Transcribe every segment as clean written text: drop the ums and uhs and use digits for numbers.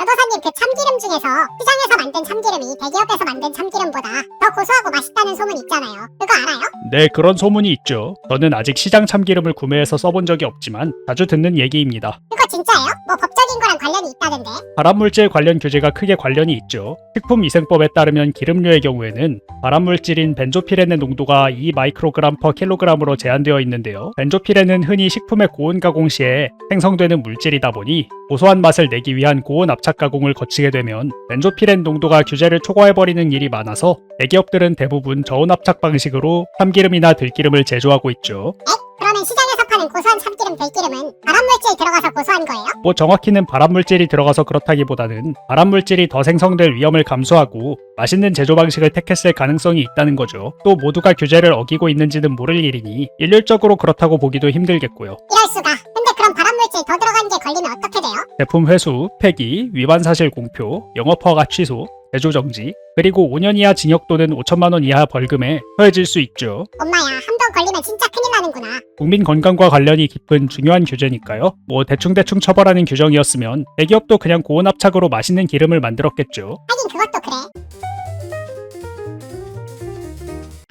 변호사님, 그 참기름 중에서 시장에서 만든 참기름이 대기업에서 만든 참기름보다 더 고소하고 맛있다는 소문 있잖아요. 그거 알아요? 네, 그런 소문이 있죠. 저는 아직 시장 참기름을 구매해서 써본 적이 없지만 자주 듣는 얘기입니다. 그거 진짜예요? 뭐 법적인 거랑 관련이 있다던데. 발암물질 관련 규제가 크게 관련이 있죠. 식품위생법에 따르면 기름류의 경우에는 발암물질인 벤조피렌의 농도가 2 마이크로그램 per 킬로그램으로 제한되어 있는데요. 벤조피렌은 흔히 식품의 고온 가공 시에 생성되는 물질이다 보니 고소한 맛을 내기 위한 고온 압착 가공을 거치게 되면 벤조피렌 농도가 규제를 초과해버리는 일이 많아서 대기업들은 대부분 저온 압착 방식으로 참기름이나 들기름을 제조하고 있죠. 그러면 시장에서 파는 고소한 참기름, 들기름은 발암물질 들어가서 고소한 거예요? 뭐 정확히는 발암물질이 들어가서 그렇다기보다는 발암물질이 더 생성될 위험을 감수하고 맛있는 제조 방식을 택했을 가능성이 있다는 거죠. 또 모두가 규제를 어기고 있는지는 모를 일이니 일률적으로 그렇다고 보기도 힘들겠고요. 이럴 수가. 근데 그럼 발암물질 더 들어간 게 걸리면 어떻게 돼요? 제품 회수, 폐기, 위반 사실 공표, 영업허가 취소, 제조 정지, 그리고 5년 이하 징역 또는 5천만 원 이하 벌금에 처해질 수 있죠. 엄마야, 한 번 걸리면 진짜 큰일 나는구나. 국민 건강과 관련이 깊은 중요한 규제니까요. 뭐 대충대충 처벌하는 규정이었으면 대기업도 그냥 고온 압착으로 맛있는 기름을 만들었겠죠. 하긴 그것도 그래.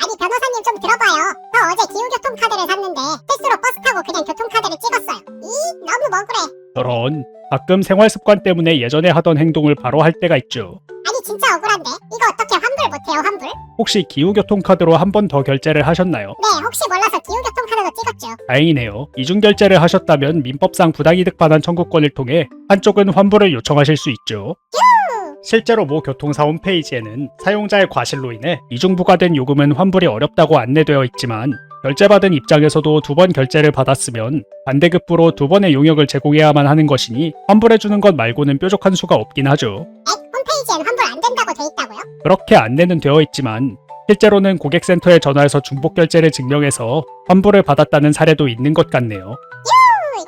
아니, 변호사님 좀 들어봐요. 저 어제 기후교통카드를 샀는데 실수로 버스 타고 그냥 교통카드를 찍었어요. 너무 억울해. 저런, 가끔 생활습관 때문에 예전에 하던 행동을 바로 할 때가 있죠. 아니, 진짜 억울한데? 이거 어떻게 환불 못해요, 환불? 혹시 기후교통카드로 한 번 더 결제를 하셨나요? 네, 혹시 몰라서 기후교통카드도 찍었죠. 다행이네요. 이중결제를 하셨다면 민법상 부당이득 반환 청구권을 통해 한쪽은 환불을 요청하실 수 있죠. 실제로 모 교통사 홈페이지에는 사용자의 과실로 인해 이중부과된 요금은 환불이 어렵다고 안내되어 있지만 결제받은 입장에서도 두 번 결제를 받았으면 반대급부로 두 번의 용역을 제공해야만 하는 것이니 환불해주는 것 말고는 뾰족한 수가 없긴 하죠. 홈페이지엔 환불 안 된다고 돼 있다고요? 그렇게 안내는 되어 있지만 실제로는 고객센터에 전화해서 중복 결제를 증명해서 환불을 받았다는 사례도 있는 것 같네요.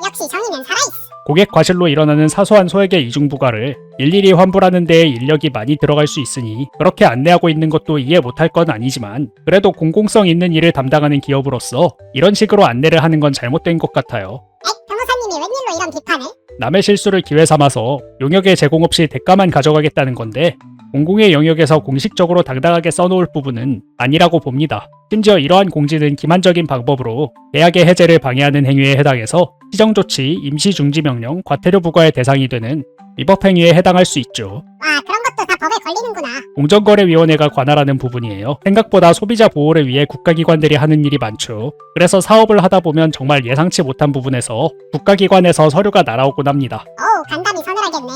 역시 정의는 살아있어. 고객 과실로 일어나는 사소한 소액의 이중부과를 일일이 환불하는 데에 인력이 많이 들어갈 수 있으니 그렇게 안내하고 있는 것도 이해 못할 건 아니지만 그래도 공공성 있는 일을 담당하는 기업으로서 이런 식으로 안내를 하는 건 잘못된 것 같아요. 변호사님이 웬일로 이런 비판을? 남의 실수를 기회 삼아서 용역의 제공 없이 대가만 가져가겠다는 건데 공공의 영역에서 공식적으로 당당하게 써놓을 부분은 아니라고 봅니다. 심지어 이러한 공지는 기만적인 방법으로 계약의 해제를 방해하는 행위에 해당해서 시정조치, 임시중지명령, 과태료 부과의 대상이 되는 위법행위에 해당할 수 있죠. 와, 그런 것도 다 법에 걸리는구나. 공정거래위원회가 관할하는 부분이에요. 생각보다 소비자 보호를 위해 국가기관들이 하는 일이 많죠. 그래서 사업을 하다 보면 정말 예상치 못한 부분에서 국가기관에서 서류가 날아오곤 합니다. 어우, 간담이 서늘하겠네.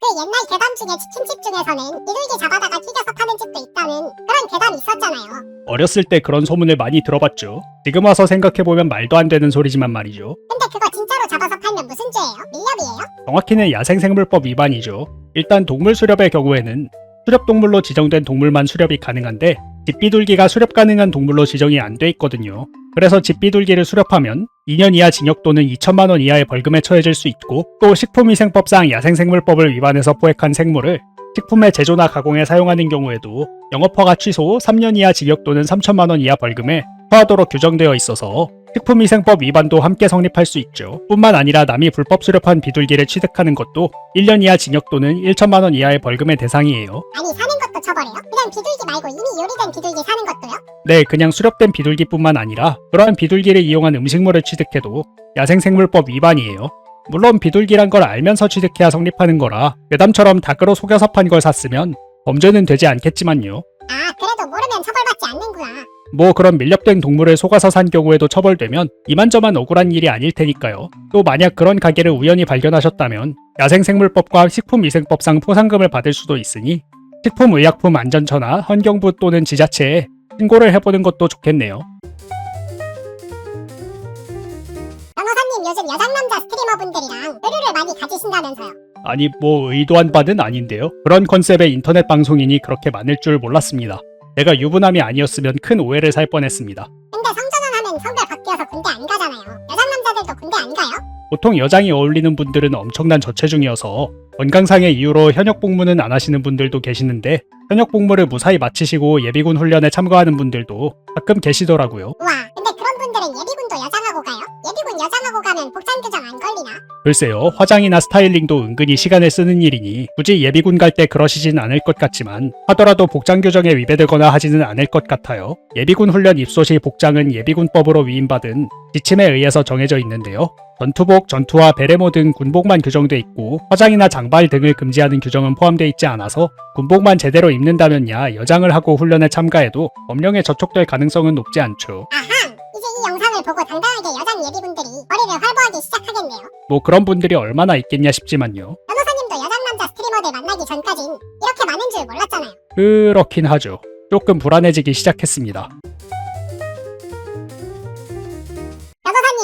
그 옛날 괴담 중에 치킨집 중에서는 비둘기 잡아다가 튀겨서 파는 집도 있다는 그런 괴담이 있었잖아요. 어렸을 때 그런 소문을 많이 들어봤죠. 지금 와서 생각해보면 말도 안 되는 소리지만 말이죠. 근데 그거 진짜로 잡아서 팔면 무슨 죄예요? 밀렵이에요? 정확히는 야생생물법 위반이죠. 일단 동물 수렵의 경우에는 수렵동물로 지정된 동물만 수렵이 가능한데 집비둘기가 수렵 가능한 동물로 지정이 안 돼 있거든요. 그래서 집비둘기를 수렵하면 2년 이하 징역 또는 2천만 원 이하의 벌금에 처해질 수 있고 또 식품위생법상 야생생물법을 위반해서 포획한 생물을 식품의 제조나 가공에 사용하는 경우에도 영업허가 취소 3년 이하 징역 또는 3천만 원 이하 벌금에 처하도록 규정되어 있어서 식품위생법 위반도 함께 성립할 수 있죠. 뿐만 아니라 남이 불법 수렵한 비둘기를 취득하는 것도 1년 이하 징역 또는 1천만 원 이하의 벌금의 대상이에요. 아니, 사는 것도 처벌해요? 그냥 비둘기 말고 이미 요리된 비둘기 사는 것도요? 네, 그냥 수렵된 비둘기뿐만 아니라 그러한 비둘기를 이용한 음식물을 취득해도 야생생물법 위반이에요. 물론 비둘기란 걸 알면서 취득해야 성립하는 거라 괴담처럼 닭으로 속여서 판 걸 샀으면 범죄는 되지 않겠지만요. 아, 그래도 모르면 처벌받지 않는구나. 뭐 그런 밀렵된 동물을 속아서 산 경우에도 처벌되면 이만저만 억울한 일이 아닐 테니까요. 또 만약 그런 가게를 우연히 발견하셨다면 야생생물법과 식품위생법상 포상금을 받을 수도 있으니 식품의약품안전처나 환경부 또는 지자체에 신고를 해보는 것도 좋겠네요. 변호사님, 요즘 여장남자 스트리머분들이랑 의류를 많이 가지신다면서요? 아니 뭐 의도한 바는 아닌데요. 그런 컨셉의 인터넷 방송인이 그렇게 많을 줄 몰랐습니다. 내가 유부남이 아니었으면 큰 오해를 살 뻔했습니다. 근데 성전환하면 성별 바뀌어서 군대 안 가잖아요. 여장남자들도 군대 안 가요? 보통 여장이 어울리는 분들은 엄청난 저체중이어서 건강상의 이유로 현역 복무는 안 하시는 분들도 계시는데 현역 복무를 무사히 마치시고 예비군 훈련에 참가하는 분들도 가끔 계시더라고요. 우와, 근데 그런 분들은 예비군도 여장하고 여장하고 가요? 예비군 여장하고 가면 복장 규정 안 걸리나? 글쎄요, 화장이나 스타일링도 은근히 시간을 쓰는 일이니 굳이 예비군 갈 때 그러시진 않을 것 같지만 하더라도 복장 규정에 위배되거나 하지는 않을 것 같아요. 예비군 훈련 입소 시 복장은 예비군법으로 위임받은 지침에 의해서 정해져 있는데요. 전투복, 전투화, 베레모 등 군복만 규정돼 있고 화장이나 장발 등을 금지하는 규정은 포함되어 있지 않아서 군복만 제대로 입는다면야 여장을 하고 훈련에 참가해도 법령에 저촉될 가능성은 높지 않죠. 아항! 이제 이 영상을 보고 당당하게 여장 예비군들이 머리를 활보하기 시작하겠네요. 뭐 그런 분들이 얼마나 있겠냐 싶지만요. 변호사님도 여장 남자 스트리머들 만나기 전까진 이렇게 많은 줄 몰랐잖아요. 그렇긴 하죠. 조금 불안해지기 시작했습니다.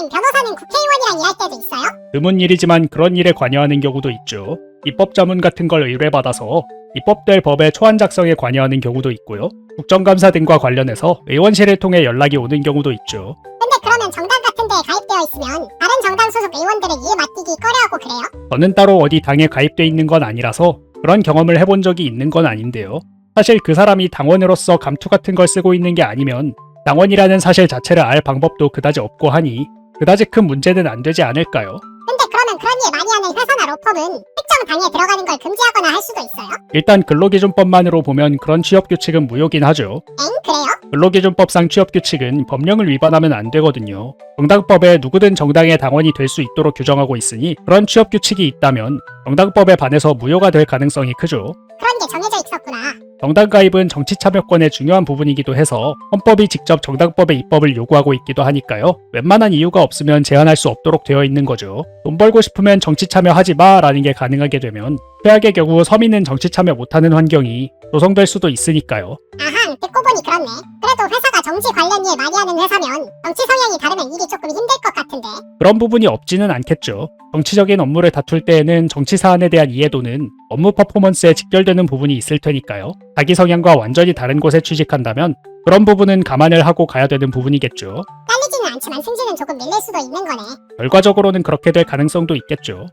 변호사는 국회의원이랑 일할 때도 있어요? 드문 일이지만 그런 일에 관여하는 경우도 있죠. 입법 자문 같은 걸 의뢰받아서 입법될 법의 초안 작성에 관여하는 경우도 있고요. 국정감사 등과 관련해서 의원실을 통해 연락이 오는 경우도 있죠. 근데 그러면 정당 같은 데에 가입되어 있으면 다른 정당 소속 의원들을 일 맡기기 꺼려하고 그래요? 저는 따로 어디 당에 가입돼 있는 건 아니라서 그런 경험을 해본 적이 있는 건 아닌데요. 사실 그 사람이 당원으로서 감투 같은 걸 쓰고 있는 게 아니면 당원이라는 사실 자체를 알 방법도 그다지 없고 하니 그다지 큰 문제는 안 되지 않을까요? 근데 그러면 그런 일 많이 하는 회사나 로펌은 특정 당에 들어가는 걸 금지하거나 할 수도 있어요? 일단 근로기준법만으로 보면 그런 취업규칙은 무효긴 하죠. 엥? 그래요? 근로기준법상 취업규칙은 법령을 위반하면 안 되거든요. 정당법에 누구든 정당의 당원이 될 수 있도록 규정하고 있으니 그런 취업규칙이 있다면 정당법에 반해서 무효가 될 가능성이 크죠. 그런 게 정해져 있었구나. 정당 가입은 정치 참여권의 중요한 부분이기도 해서 헌법이 직접 정당법의 입법을 요구하고 있기도 하니까요. 웬만한 이유가 없으면 제한할 수 없도록 되어 있는 거죠. 돈 벌고 싶으면 정치 참여하지 마 라는 게 가능하게 되면 최악의 경우 서민은 정치 참여 못하는 환경이 조성될 수도 있으니까요. 아항, 듣고 보니 그렇네. 그래도 회사가 정치 관련 일 많이 하는 회사면 정치 성향이 다르면 일이 조금 힘들 것 같은데. 그런 부분이 없지는 않겠죠. 정치적인 업무를 다툴 때에는 정치 사안에 대한 이해도는 업무 퍼포먼스에 직결되는 부분이 있을 테니까요. 자기 성향과 완전히 다른 곳에 취직한다면 그런 부분은 감안을 하고 가야 되는 부분이겠죠. 딸리지는 않지만 승진은 조금 밀릴 수도 있는 거네. 결과적으로는 그렇게 될 가능성도 있겠죠.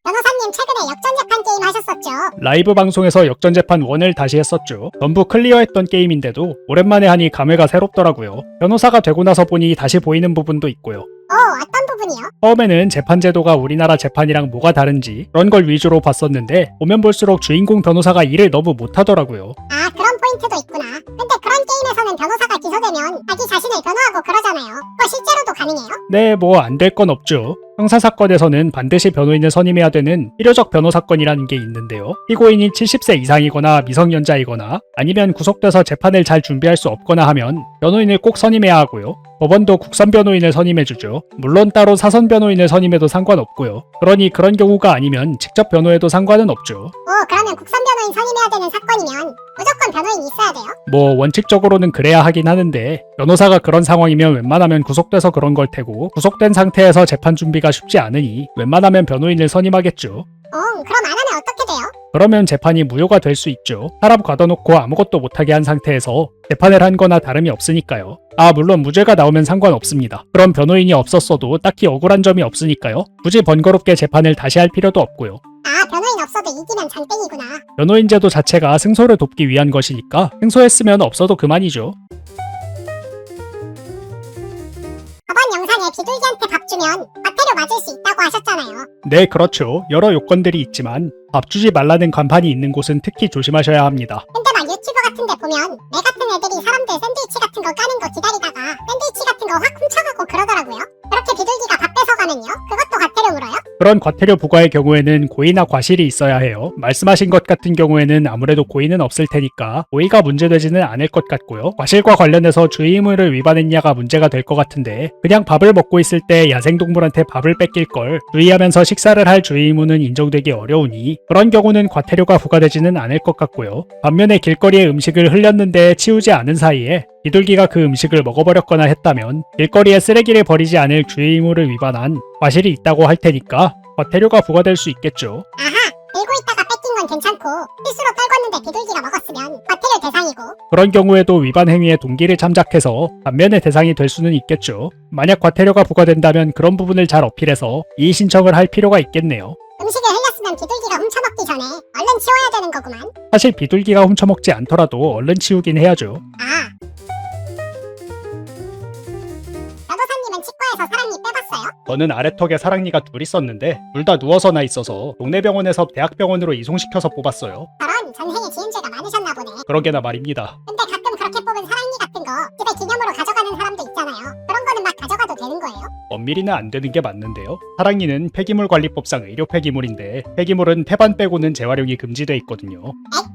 변호사님 최근에 역전재판 게임 하셨었죠? 라이브 방송에서 역전재판 1을 다시 했었죠. 전부 클리어했던 게임인데도 오랜만에 하니 감회가 새롭더라고요. 변호사가 되고 나서 보니 다시 보이는 부분도 있고요. 어떤 부분이요? 처음에는 재판 제도가 우리나라 재판이랑 뭐가 다른지 그런 걸 위주로 봤었는데 보면 볼수록 주인공 변호사가 일을 너무 못하더라고요. 아, 그런 포인트도 있구나. 근데 그런 게임에서는 변호사가 기소되면 자기 자신을 변호하고 그러잖아요. 그거 실제로도 가능해요? 네, 뭐 안 될 건 없죠. 형사사건에서는 반드시 변호인을 선임해야 되는 필요적 변호사건이라는 게 있는데요. 피고인이 70세 이상이거나 미성년자이거나 아니면 구속돼서 재판을 잘 준비할 수 없거나 하면 변호인을 꼭 선임해야 하고요. 법원도 국선 변호인을 선임해주죠. 물론 따로 사선 변호인을 선임해도 상관없고요. 그러니 그런 경우가 아니면 직접 변호해도 상관은 없죠. 그러면 국선 변호인 선임해야 되는 사건이면 무조건 변호인이 있어야 돼요? 뭐 원칙적으로는 그래야 하긴 하는데 변호사가 그런 상황이면 웬만하면 구속돼서 그런 걸 테고 구속된 상태에서 재판 준비가 쉽지 않으니 웬만하면 변호인을 선임하겠죠. 그럼 안 하면 어떻게 돼요? 그러면 재판이 무효가 될 수 있죠. 사람 가둬놓고 아무것도 못하게 한 상태에서 재판을 한 거나 다름이 없으니까요. 물론 무죄가 나오면 상관없습니다. 그럼 변호인이 없었어도 딱히 억울한 점이 없으니까요. 굳이 번거롭게 재판을 다시 할 필요도 없고요. 변호인 없어도 이기면 장땡이구나. 변호인 제도 자체가 승소를 돕기 위한 것이니까 승소했으면 없어도 그만이죠. 저번 영상에 비둘기한테 밥 주면 과태료 맞을 수 있다고 하셨잖아요. 네, 그렇죠. 여러 요건들이 있지만 밥 주지 말라는 간판이 있는 곳은 특히 조심하셔야 합니다. 근데 막 유튜브 같은 데 보면 내 같은 애들이 사람들 샌드위치 같은 거 까는 거 기다리다가 샌드위치 같은 거 확 훔쳐가고 그러더라고요. 그렇게 비둘기가 밥 뺏어가면요? 그것도 과태료 물어요? 그런 과태료 부과의 경우에는 고의나 과실이 있어야 해요. 말씀하신 것 같은 경우에는 아무래도 고의는 없을 테니까 고의가 문제되지는 않을 것 같고요. 과실과 관련해서 주의의무를 위반했냐가 문제가 될 것 같은데 그냥 밥을 먹고 있을 때 야생동물한테 밥을 뺏길 걸 주의하면서 식사를 할 주의의무는 인정되기 어려우니 그런 경우는 과태료가 부과되지는 않을 것 같고요. 반면에 길거리에 음식을 흘렸는데 치우지 않은 사이에 비둘기가 그 음식을 먹어버렸거나 했다면 길거리에 쓰레기를 버리지 않을 주의의무를 위반한 과실이 있다고 할 테니까 과태료가 부과될 수 있겠죠. 아하! 들고 있다가 뺏긴 건 괜찮고 실수로 떨궜는데 비둘기가 먹었으면 과태료 대상이고. 그런 경우에도 위반 행위의 동기를 참작해서 반면의 대상이 될 수는 있겠죠. 만약 과태료가 부과된다면 그런 부분을 잘 어필해서 이의 신청을 할 필요가 있겠네요. 음식을 흘렸으면 비둘기가 훔쳐먹기 전에 얼른 치워야 되는 거구만. 사실 비둘기가 훔쳐먹지 않더라도 얼른 치우긴 해야죠. 저는 아래턱에 사랑니가 둘 있었는데 둘 다 누워서나 있어서 동네 병원에서 대학병원으로 이송시켜서 뽑았어요. 저런 전생에 지은 죄가 많으셨나 보네. 그러게나 말입니다. 근데 가끔 그렇게 뽑은 사랑니 같은 거 집에 기념으로 가져가는 사람도 있잖아요. 그런 거는 막 가져가도 되는 거예요? 엄밀히는 안 되는 게 맞는데요. 사랑니는 폐기물관리법상 의료 폐기물인데 폐기물은 태반 빼고는 재활용이 금지돼 있거든요.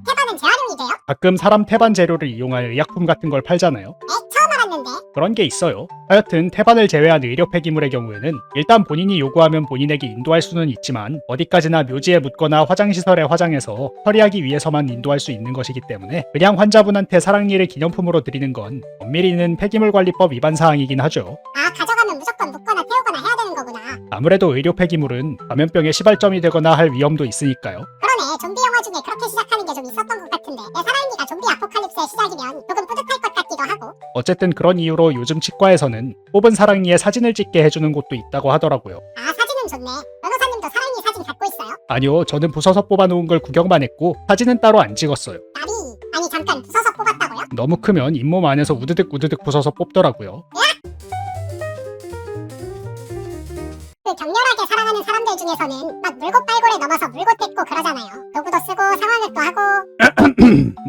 태반은 재활용이 돼요? 가끔 사람 태반 재료를 이용한 의약품 같은 걸 팔잖아요. 처음 알았는데. 그런 게 있어요. 하여튼 태반을 제외한 의료 폐기물의 경우에는 일단 본인이 요구하면 본인에게 인도할 수는 있지만 어디까지나 묘지에 묻거나 화장시설에 화장해서 처리하기 위해서만 인도할 수 있는 것이기 때문에 그냥 환자분한테 사랑니를 기념품으로 드리는 건 엄밀히는 폐기물관리법 위반 사항이긴 하죠. 아, 가져가면 무조건 묻거나 태우거나 해야 되는 거구나. 아무래도 의료 폐기물은 감염병의 시발점이 되거나 할 위험도 있으니까요. 그러네. 좀비 영화 중에 그렇게 시작하는 게 좀 있었던 것 같은데 내 사랑니가 좀비 아포칼립스의 시작이면 조금 뿌듯할 것 같기도 하고. 어쨌든 그런 이유로 요즘 치과에서는 뽑은 사랑니에 사진을 찍게 해주는 곳도 있다고 하더라고요. 아, 사진은 좋네. 변호사님도 사랑니 사진 갖고 있어요? 아니요, 저는 부서서 뽑아놓은 걸 구경만 했고 사진은 따로 안 찍었어요. 나비. 아니 잠깐, 부서서 뽑았다고요? 너무 크면 잇몸 안에서 우드득 우드득 부서서 뽑더라고요. 그 격렬하게 사랑하는 사람들 중에서는 막 물고 빨고를 넘어서 물고 뜯고 그러잖아요. 도구도 쓰고 상황극도 하고.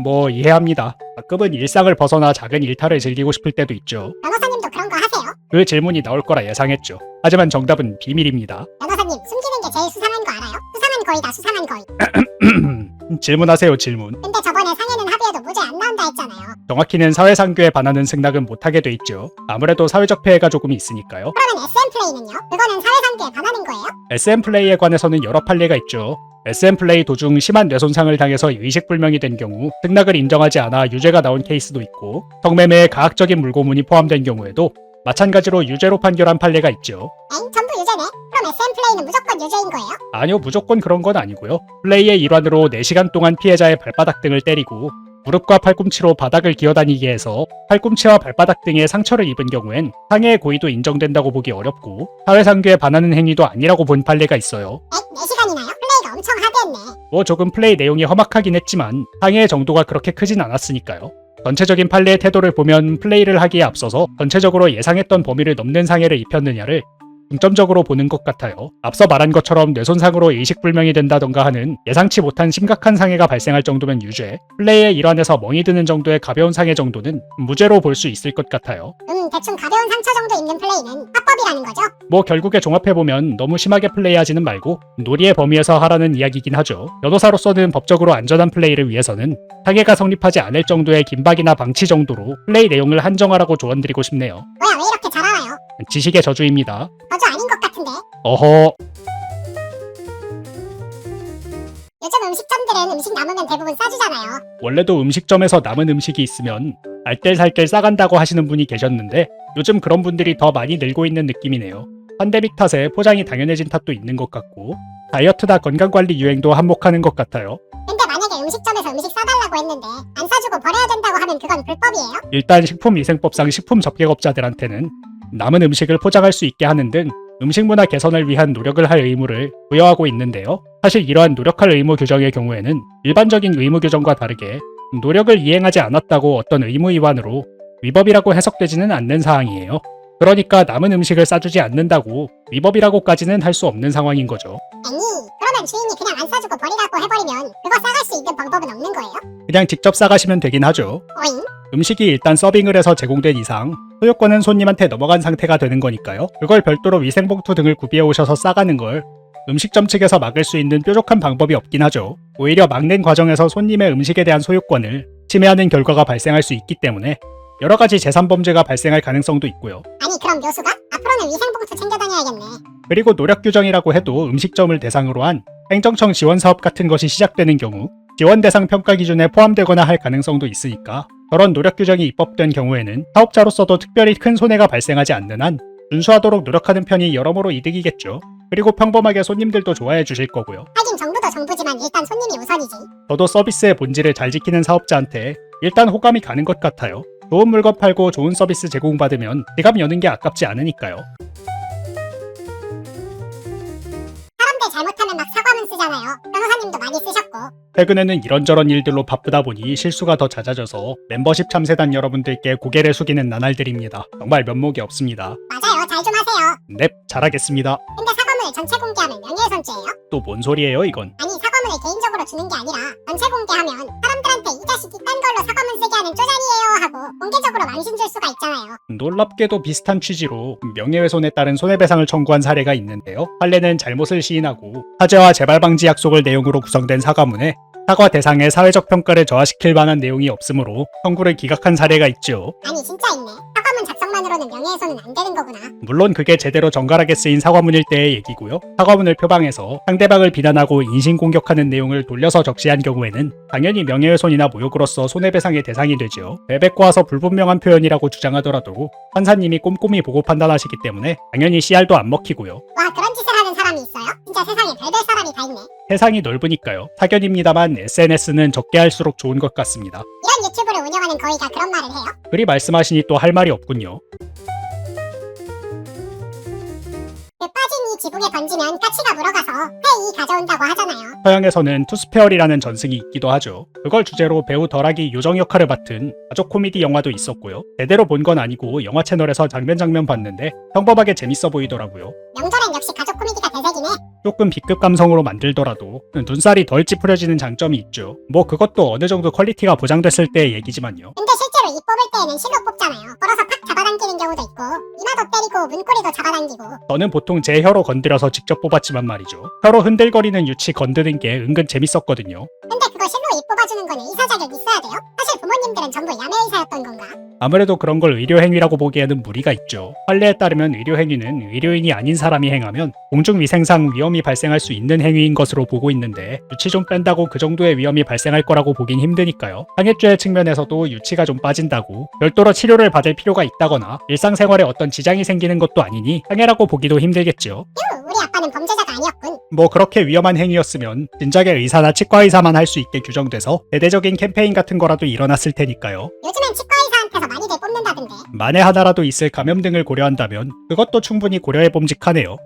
뭐 이해합니다. 가끔은 일상을 벗어나 작은 일탈을 즐기고 싶을 때도 있죠. 변호사님도 그런 거 하세요? 그 질문이 나올 거라 예상했죠. 하지만 정답은 비밀입니다. 변호사님, 숨기는 게 제일 수상한 거 알아요? 수상한 거이다, 수상한 거이. 질문하세요, 질문. 근데 저번에 상해는 합의해도 무죄 안 나온다 했잖아요. 정확히는 사회상규에 반하는 승낙은 못하게 돼 있죠. 아무래도 사회적 폐해가 조금 있으니까요. 그러면 SM 플레이는요? 그거는 사회상규에 반하는 거예요? SM 플레이에 관해서는 여러 판례가 있죠. SM 플레이 도중 심한 뇌손상을 당해서 의식불명이 된 경우 승낙을 인정하지 않아 유죄가 나온 케이스도 있고, 성매매에 가학적인 물고문이 포함된 경우에도 마찬가지로 유죄로 판결한 판례가 있죠. 엥? 전부 유죄네? 그럼 SM 플레이는 무조건 유죄인 거예요? 아니요, 무조건 그런 건 아니고요. 플레이의 일환으로 4시간 동안 피해자의 발바닥 등을 때리고 무릎과 팔꿈치로 바닥을 기어다니게 해서 팔꿈치와 발바닥 등에 상처를 입은 경우엔 상해의 고의도 인정된다고 보기 어렵고 사회상규에 반하는 행위도 아니라고 본 판례가 있어요. 4시간이나요? 플레이가 엄청 하드했네. 뭐 조금 플레이 내용이 험악하긴 했지만 상해의 정도가 그렇게 크진 않았으니까요. 전체적인 판례의 태도를 보면 플레이를 하기에 앞서서 전체적으로 예상했던 범위를 넘는 상해를 입혔느냐를 중점적으로 보는 것 같아요. 앞서 말한 것처럼 뇌손상으로 의식불명이 된다던가 하는 예상치 못한 심각한 상해가 발생할 정도면 유죄, 플레이의 일환에서 멍이 드는 정도의 가벼운 상해 정도는 무죄로 볼 수 있을 것 같아요. 대충 가벼운 상처 정도 입는 플레이는 합법이라는 거죠? 뭐 결국에 종합해보면 너무 심하게 플레이하지는 말고 놀이의 범위에서 하라는 이야기긴 하죠. 변호사로서는 법적으로 안전한 플레이를 위해서는 상해가 성립하지 않을 정도의 긴박이나 방치 정도로 플레이 내용을 한정하라고 조언드리고 싶네요. 뭐야, 왜 이렇게 잘 알아요? 지식의 저주입니다. 저주 아닌 것 같은데. 어허. 요즘 음식점들은 음식 남으면 대부분 싸주잖아요. 원래도 음식점에서 남은 음식이 있으면 알뜰살뜰 싸간다고 하시는 분이 계셨는데 요즘 그런 분들이 더 많이 늘고 있는 느낌이네요. 팬데믹 탓에 포장이 당연해진 탓도 있는 것 같고 다이어트나 건강관리 유행도 한몫하는 것 같아요. 근데 만약에 음식점에서 음식 싸달라고 했는데 안 싸주고 버려야 된다고 하면 그건 불법이에요? 일단 식품위생법상 식품 접객업자들한테는 남은 음식을 포장할 수 있게 하는 등 음식 문화 개선을 위한 노력을 할 의무를 부여하고 있는데요. 사실 이러한 노력할 의무 규정의 경우에는 일반적인 의무 규정과 다르게 노력을 이행하지 않았다고 어떤 의무 위반으로 위법이라고 해석되지는 않는 사항이에요. 그러니까 남은 음식을 싸주지 않는다고 위법이라고까지는 할 수 없는 상황인 거죠. 아니, 그러면 주인이 그냥 안 싸주고 버리라고 해버리면 그거 싸갈 수 있는 방법은 없는 거예요? 그냥 직접 싸가시면 되긴 하죠. 오잉? 음식이 일단 서빙을 해서 제공된 이상 소유권은 손님한테 넘어간 상태가 되는 거니까요. 그걸 별도로 위생봉투 등을 구비해 오셔서 싸가는 걸 음식점 측에서 막을 수 있는 뾰족한 방법이 없긴 하죠. 오히려 막는 과정에서 손님의 음식에 대한 소유권을 침해하는 결과가 발생할 수 있기 때문에 여러 가지 재산범죄가 발생할 가능성도 있고요. 아니, 그럼 묘수가? 앞으로는 위생봉투 챙겨 다녀야겠네. 그리고 노력 규정이라고 해도 음식점을 대상으로 한 행정청 지원 사업 같은 것이 시작되는 경우 지원 대상 평가 기준에 포함되거나 할 가능성도 있으니까 저런 노력 규정이 입법된 경우에는 사업자로서도 특별히 큰 손해가 발생하지 않는 한 준수하도록 노력하는 편이 여러모로 이득이겠죠. 그리고 평범하게 손님들도 좋아해 주실 거고요. 하긴 정부도 정부지만 일단 손님이 우선이지. 저도 서비스의 본질을 잘 지키는 사업자한테 일단 호감이 가는 것 같아요. 좋은 물건 팔고 좋은 서비스 제공받으면 지갑 여는 게 아깝지 않으니까요. 사람들 잘못하면 막 사과문 쓰잖아요. 변호사님도 많이 쓰셨고. 최근에는 이런저런 일들로 바쁘다 보니 실수가 더 잦아져서 멤버십 참새단 여러분들께 고개를 숙이는 나날들입니다. 정말 면목이 없습니다. 맞아요. 잘 좀 하세요. 넵, 잘하겠습니다. 근데 사과문을 전체 공개하면 명예훼손죄예요? 또 뭔 소리예요 이건? 아니 사과문을 개인적으로 주는 게 아니라 전체 공개하면 사람들한테 이 자식이 딴 걸로 사과문 쓰게 하는 쪼잔이에요 하고 공개적으로 망신 줄 수가 있잖아요. 놀랍게도 비슷한 취지로 명예훼손에 따른 손해배상을 청구한 사례가 있는데요. 판례는 잘못을 시인하고 화재와 재발 방지 약속을 내용으로 구성된 사과문에 사과 대상의 사회적 평가를 저하시킬 만한 내용이 없으므로 청구를 기각한 사례가 있죠. 아니 진짜 있네. 사과문 작성만으로는 명예훼손은 안 되는 거구나. 물론 그게 제대로 정갈하게 쓰인 사과문일 때의 얘기고요. 사과문을 표방해서 상대방을 비난하고 인신공격하는 내용을 돌려서 적시한 경우에는 당연히 명예훼손이나 모욕으로서 손해배상의 대상이 되죠. 외백고와서 불분명한 표현이라고 주장하더라도 판사님이 꼼꼼히 보고 판단하시기 때문에 당연히 CR도 안 먹히고요. 와 그런 짓을 하는 사람이 있어요? 진짜 세상에 별별 사람이 다 있네. 세상이 넓으니까요. 사견입니다만 SNS는 적게 할수록 좋은 것 같습니다. 이런 유튜브를 운영하는 거위가 그런 말을 해요? 그리 말씀하시니 또 할 말이 없군요. 그 빠진 이 지붕에 던지면 까치가 물어가서 새 이 가져온다고 하잖아요. 서양에서는 투스페어리라는 전승이 있기도 하죠. 그걸 주제로 배우 덜하기 요정 역할을 맡은 가족 코미디 영화도 있었고요. 제대로 본 건 아니고 영화 채널에서 장면 봤는데 평범하게 재밌어 보이더라고요. 명절엔 역시 가족 코미디가 대세긴 해. 조금 B급 감성으로 만들더라도 눈살이 덜 찌푸려지는 장점이 있죠. 뭐 그것도 어느 정도 퀄리티가 보장됐을 때의 얘기지만요. 근데 실제로 이 뽑을 때에는 실로 뽑잖아요. 걸어서 팍 잡아당기는 경우도 있고 이마도 때리고 문고리도 잡아당기고. 저는 보통 제 혀로 건드려서 직접 뽑았지만 말이죠. 혀로 흔들거리는 유치 건드는 게 은근 재밌었거든요. 근데 그거 실로 입 뽑아주는 거는 의사 자격 있어야 돼요? 사실 부모님들은 전부 야매 의사였던 건가? 아무래도 그런 걸 의료행위라고 보기에는 무리가 있죠. 판례에 따르면 의료행위는 의료인이 아닌 사람이 행하면 공중위생상 위험이 발생할 수 있는 행위인 것으로 보고 있는데 유치 좀 뺀다고 그 정도의 위험이 발생할 거라고 보긴 힘드니까요. 상해죄의 측면에서도 유치가 좀 빠진다고 별도로 치료를 받을 필요가 있다거나 일상생활에 어떤 지장이 생기는 것도 아니니 상해라고 보기도 힘들겠죠. 휴 우리 아빠는 범죄자가 아니었군. 뭐 그렇게 위험한 행위였으면 진작에 의사나 치과의사만 할 수 있게 규정돼서 대대적인 캠페인 같은 거라도 일어났을 테니까요. 요즘엔 치과 의사한테서 많이들 뽑는다던데. 만에 하나라도 있을 감염 등을 고려한다면 그것도 충분히 고려해 봄직하네요.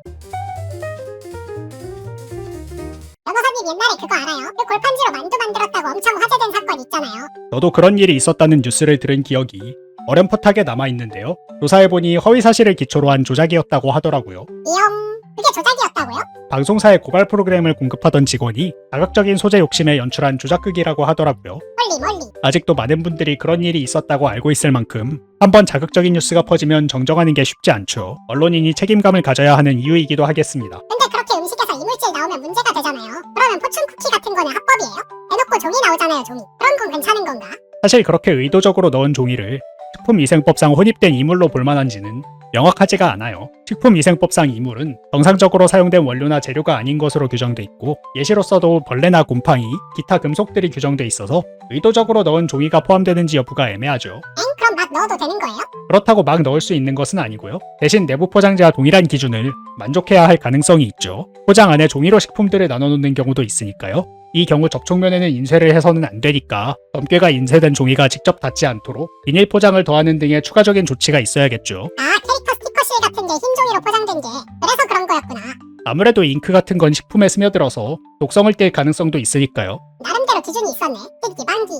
변호사님 옛날에 그거 알아요? 그 골판지로 만두 만들었다고 엄청 화제된 사건 있잖아요. 저도 그런 일이 있었다는 뉴스를 들은 기억이 어렴풋하게 남아있는데요. 조사해보니 허위사실을 기초로 한 조작이었다고 하더라고요. 그게 조작이었다고요? 방송사에 고발 프로그램을 공급하던 직원이 자극적인 소재 욕심에 연출한 조작극이라고 하더라고요. 멀리 아직도 많은 분들이 그런 일이 있었다고 알고 있을 만큼 한번 자극적인 뉴스가 퍼지면 정정하는 게 쉽지 않죠. 언론인이 책임감을 가져야 하는 이유이기도 하겠습니다. 근데 그렇게 음식에서 이물질 나오면 문제가 되잖아요. 그러면 포춘 쿠키 같은 거는 합법이에요? 대놓고 종이 나오잖아요 종이. 그런 건 괜찮은 건가? 사실 그렇게 의도적으로 넣은 종이를 식품위생법상 혼입된 이물로 볼만한지는 명확하지가 않아요. 식품위생법상 이물은 정상적으로 사용된 원료나 재료가 아닌 것으로 규정돼 있고 예시로서도 벌레나 곰팡이, 기타 금속들이 규정돼 있어서 의도적으로 넣은 종이가 포함되는지 여부가 애매하죠. 그럼 막 넣어도 되는 거예요? 그렇다고 막 넣을 수 있는 것은 아니고요. 대신 내부 포장지와 동일한 기준을 만족해야 할 가능성이 있죠. 포장 안에 종이로 식품들을 나눠놓는 경우도 있으니까요. 이 경우 접촉면에는 인쇄를 해서는 안 되니까 점괘가 인쇄된 종이가 직접 닿지 않도록 비닐 포장을 더하는 등의 추가적인 조치가 있어야겠죠. 캐릭터 스티커실 같은 게 흰 종이로 포장된 게 그래서 그런 거였구나. 아무래도 잉크 같은 건 식품에 스며들어서 독성을 띌 가능성도 있으니까요. 나름대로 기준이 있었네. 띠기 반기.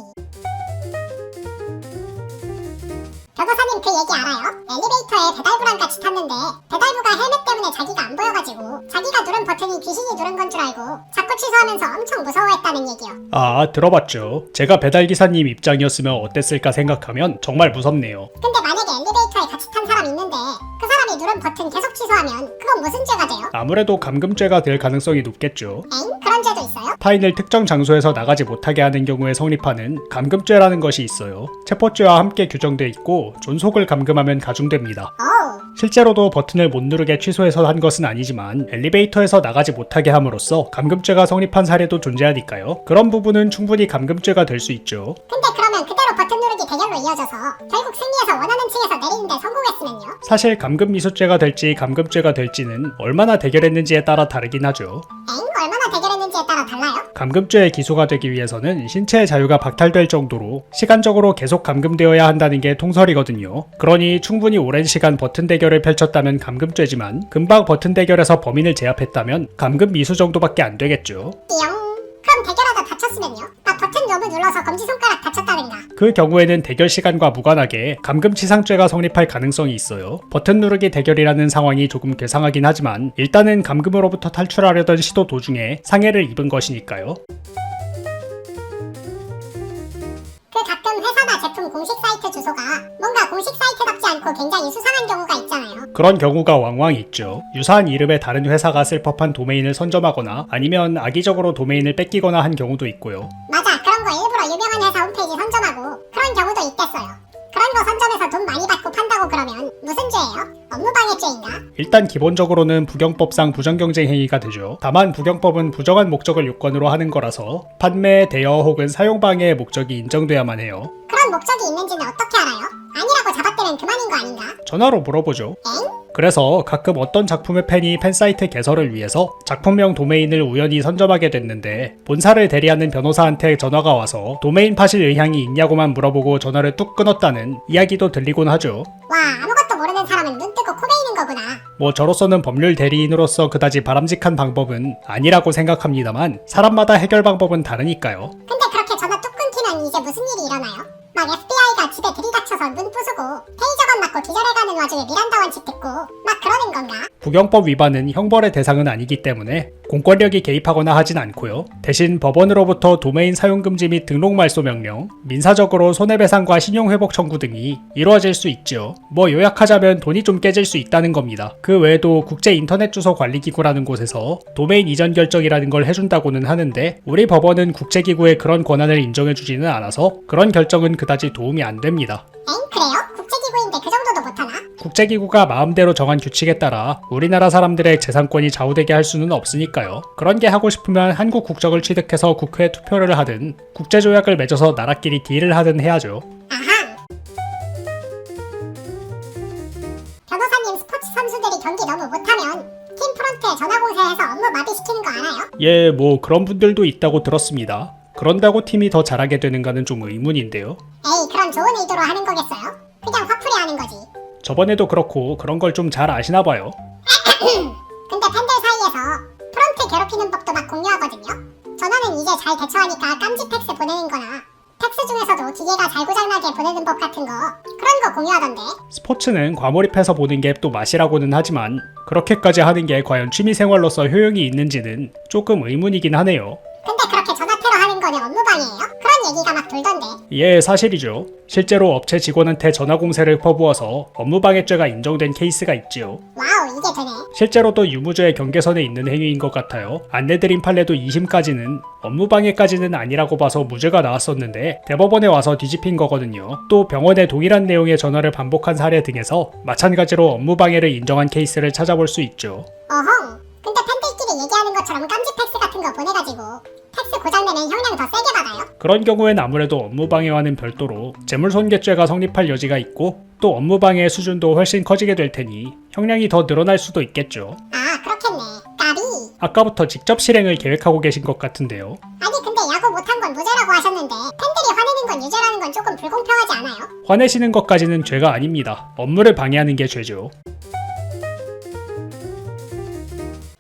변호사님 그 얘기 알아요? 엘리베이터에 배달부랑 같이 탔는데 배달부가 헬멧 때문에 자기가 안 보여가지고 자기가 누른 버튼이 귀신이 누른 건 줄 알고 자꾸 취소하면서 엄청 무서워했다는 얘기요. 아, 들어봤죠. 제가 배달기사님 입장이었으면 어땠을까 생각하면 정말 무섭네요. 근데 만약에 엘리베이터에 같이 탄 사람 있는데 그 사람이 누른 버튼 계속 취소하면 그건 무슨 죄가 돼요? 아무래도 감금죄가 될 가능성이 높겠죠. 그런 죄도 있어요? 타인을 특정 장소에서 나가지 못하게 하는 경우에 성립하는 감금죄라는 것이 있어요. 체포죄와 함께 규정돼 있고 존속을 감금하면 가중됩니다. 실제로도 버튼을 못 누르게 취소해서 한 것은 아니지만 엘리베이터에서 나가지 못하게 함으로써 감금죄가 성립한 사례도 존재하니까요. 그런 부분은 충분히 감금죄가 될 수 있죠. 근데 그러면 그대로 버튼 누르기 대결로 이어져서 결국 승리해서 원하는 층에서 내리는데 성공했으면요? 사실 감금 미수죄가 될지 감금죄가 될지는 얼마나 대결했는지에 따라 다르긴 하죠. 얼마나 대결했는지에 따라 달라요? 감금죄에 기소가 되기 위해서는 신체의 자유가 박탈될 정도로 시간적으로 계속 감금되어야 한다는 게 통설이거든요. 그러니 충분히 오랜 시간 버튼 대결을 펼쳤다면 감금죄지만 금방 버튼 대결에서 범인을 제압했다면 감금 미수 정도밖에 안 되겠죠. 그럼 대결하다 다쳐서 눌러서 검지손가락 다쳤다든가. 그 경우에는 대결 시간과 무관하게 감금치상죄가 성립할 가능성이 있어요. 버튼 누르기 대결이라는 상황이 조금 괴상하긴 하지만 일단은 감금으로부터 탈출하려던 시도 도중에 상해를 입은 것이니까요. 가끔 회사나 제품 공식 사이트 주소가 뭔가 공식 사이트답지 않고 굉장히 수상한 경우가 있잖아요. 그런 경우가 왕왕 있죠. 유사한 이름의 다른 회사가 쓸 법한 도메인을 선점하거나 아니면 악의적으로 도메인을 뺏기거나 한 경우도 있고요. 맞아, 그런 거 일부러 유명한 회사 홈페이지 선점하고 그런 경우도 있겠어요. 그런 거 선점해서 돈 많이 받고 판다고 그러면 무슨 죄예요? 업무방해죄인가? 일단 기본적으로는 부경법상 부정경쟁 행위가 되죠. 다만 부경법은 부정한 목적을 요건으로 하는 거라서 판매, 대여 혹은 사용방해의 목적이 인정돼야만 해요. 그런 목적이 있는지는 어떻게 알아요? 아니라고 잡았다면 그만인 거 아닌가? 전화로 물어보죠. 엥? 그래서 가끔 어떤 작품의 팬이 팬사이트 개설을 위해서 작품명 도메인을 우연히 선점하게 됐는데 본사를 대리하는 변호사한테 전화가 와서 도메인 파실 의향이 있냐고만 물어보고 전화를 뚝 끊었다는 이야기도 들리곤 하죠. 와, 아무것도 모르는 사람은 눈 뜨고 코 베이는 거구나. 뭐 저로서는 법률 대리인으로서 그다지 바람직한 방법은 아니라고 생각합니다만 사람마다 해결 방법은 다르니까요. 근데 그렇게 전화 뚝 끊기면 이제 무슨 일이 일어나요? 막 FBI가 집에 들이닥쳐서 눈 부수고 테이저건 맞고 기절해가는 와중에 미란다 원칙 듣고 막 그러는 건가? 부경법 위반은 형벌의 대상은 아니기 때문에 공권력이 개입하거나 하진 않고요. 대신 법원으로부터 도메인 사용금지 및 등록 말소 명령, 민사적으로 손해배상과 신용회복 청구 등이 이루어질 수 있죠. 뭐 요약하자면 돈이 좀 깨질 수 있다는 겁니다. 그 외에도 국제인터넷주소관리기구라는 곳에서 도메인 이전 결정이라는 걸 해준다고는 하는데 우리 법원은 국제기구의 그런 권한을 인정해주지는 않아서 그런 결정은 그다지 도움이 안 됩니다. 엥? 그래요? 국제기구인데 그 정도도 못하나? 국제기구가 마음대로 정한 규칙에 따라 우리나라 사람들의 재산권이 좌우되게 할 수는 없으니까요. 그런 게 하고 싶으면 한국 국적을 취득해서 국회에 투표를 하든 국제조약을 맺어서 나라끼리 딜을 하든 해야죠. 아하! 변호사님, 스포츠 선수들이 경기 너무 못하면 팀 프런트에 전화 공세해서 업무 마비시키는 거 알아요? 예, 뭐 그런 분들도 있다고 들었습니다. 그런다고 팀이 더 잘하게 되는가는 좀 의문인데요. 에이, 그런 좋은 의도로 하는 거겠어요? 그냥 화풀이 하는 거지. 저번에도 그렇고 그런 걸 좀 잘 아시나 봐요. 근데 팬들 사이에서 프런트 괴롭히는 법도 막 공유하거든요. 전화는 이제 잘 대처하니까 깜지 팩스 보내는 거나 팩스 중에서도 기계가 잘 고장나게 보내는 법 같은 거 그런 거 공유하던데. 스포츠는 과몰입해서 보는 게 또 맛이라고는 하지만 그렇게까지 하는 게 과연 취미생활로서 효용이 있는지는 조금 의문이긴 하네요. 근데 그렇게 전화 테러 하는 거는 업무방해예요? 그런 얘기가 막 돌던데. 예, 사실이죠. 실제로 업체 직원한테 전화 공세를 퍼부어서 업무방해죄가 인정된 케이스가 있지요. 와우, 이게 되네. 실제로도 유무죄의 경계선에 있는 행위인 것 같아요. 안내드린 판례도 2심까지는 업무방해까지는 아니라고 봐서 무죄가 나왔었는데 대법원에 와서 뒤집힌 거거든요. 또 병원에 동일한 내용의 전화를 반복한 사례 등에서 마찬가지로 업무방해를 인정한 케이스를 찾아볼 수 있죠. 어헝. 근데 팬들끼리 얘기하는 것처럼 깜지 팩스 같은 거 보내가지고 팩스 고장내면 형량 더 세게 받아요? 그런 경우엔 아무래도 업무방해와는 별도로 재물손괴죄가 성립할 여지가 있고 또 업무방해의 수준도 훨씬 커지게 될 테니 형량이 더 늘어날 수도 있겠죠. 아, 그렇겠네. 까비. 아까부터 직접 실행을 계획하고 계신 것 같은데요. 아니 근데 야구 못한 건 무죄라고 하셨는데 팬들이 화내는 건 유죄라는 건 조금 불공평하지 않아요? 화내시는 것까지는 죄가 아닙니다. 업무를 방해하는 게 죄죠.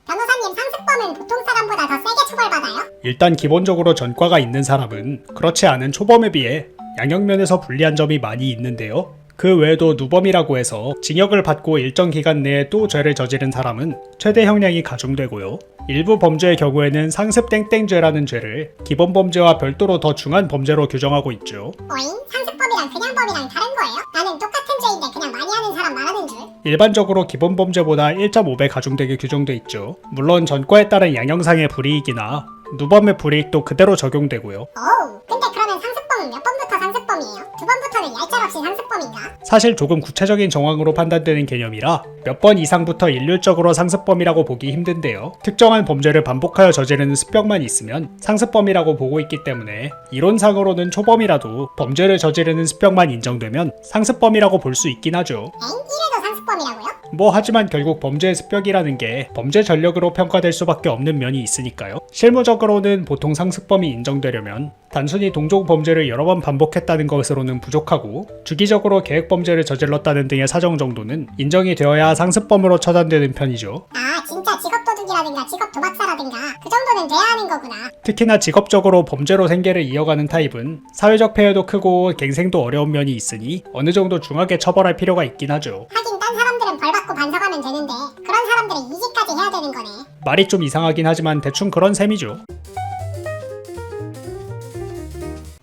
변호사님, 상습범은 보통 사람보다 더 세게 처벌받아요? 일단 기본적으로 전과가 있는 사람은 그렇지 않은 초범에 비해 양형면에서 불리한 점이 많이 있는데요. 그 외에도 누범이라고 해서 징역을 받고 일정 기간 내에 또 죄를 저지른 사람은 최대 형량이 가중되고요. 일부 범죄의 경우에는 상습 땡땡죄라는 죄를 기본 범죄와 별도로 더 중한 범죄로 규정하고 있죠. 어잉? 상습범이랑 그냥 범이랑 다른 거예요? 나는 똑같은 죄인데 그냥 많이 하는 사람 말하는 줄. 일반적으로 기본 범죄보다 1.5배 가중되게 규정돼 있죠. 물론 전과에 따른 양형상의 불이익이나 누범의 불이익도 그대로 적용되고요. 어우, 근데 그러면 상습범은 몇 번부터 상습범이에요? 두 번부터는 얄짤없이 상습범인가? 사실 조금 구체적인 정황으로 판단되는 개념이라 몇 번 이상부터 일률적으로 상습범이라고 보기 힘든데요. 특정한 범죄를 반복하여 저지르는 습병만 있으면 상습범이라고 보고 있기 때문에 이론상으로는 초범이라도 범죄를 저지르는 습병만 인정되면 상습범이라고 볼 수 있긴 하죠. 엥? 이래도 상습범이라고요? 뭐 하지만 결국 범죄의 습격이라는 게 범죄 전력으로 평가될 수밖에 없는 면이 있으니까요. 실무적으로는 보통 상습범이 인정되려면 단순히 동종 범죄를 여러 번 반복했다는 것으로는 부족하고 주기적으로 계획 범죄를 저질렀다는 등의 사정 정도는 인정이 되어야 상습범으로 처단되는 편이죠. 아, 진짜 직업 직업도둑이라든가 직업도박사라든가 그 정도는 돼야 하는 거구나. 특히나 직업적으로 범죄로 생계를 이어가는 타입은 사회적 폐해도 크고 갱생도 어려운 면이 있으니 어느 정도 중하게 처벌할 필요가 있긴 하죠. 하긴 딴 사람들은 벌 받고 반성하면 되는데 그런 사람들은 이직까지 해야 되는 거네. 말이 좀 이상하긴 하지만 대충 그런 셈이죠.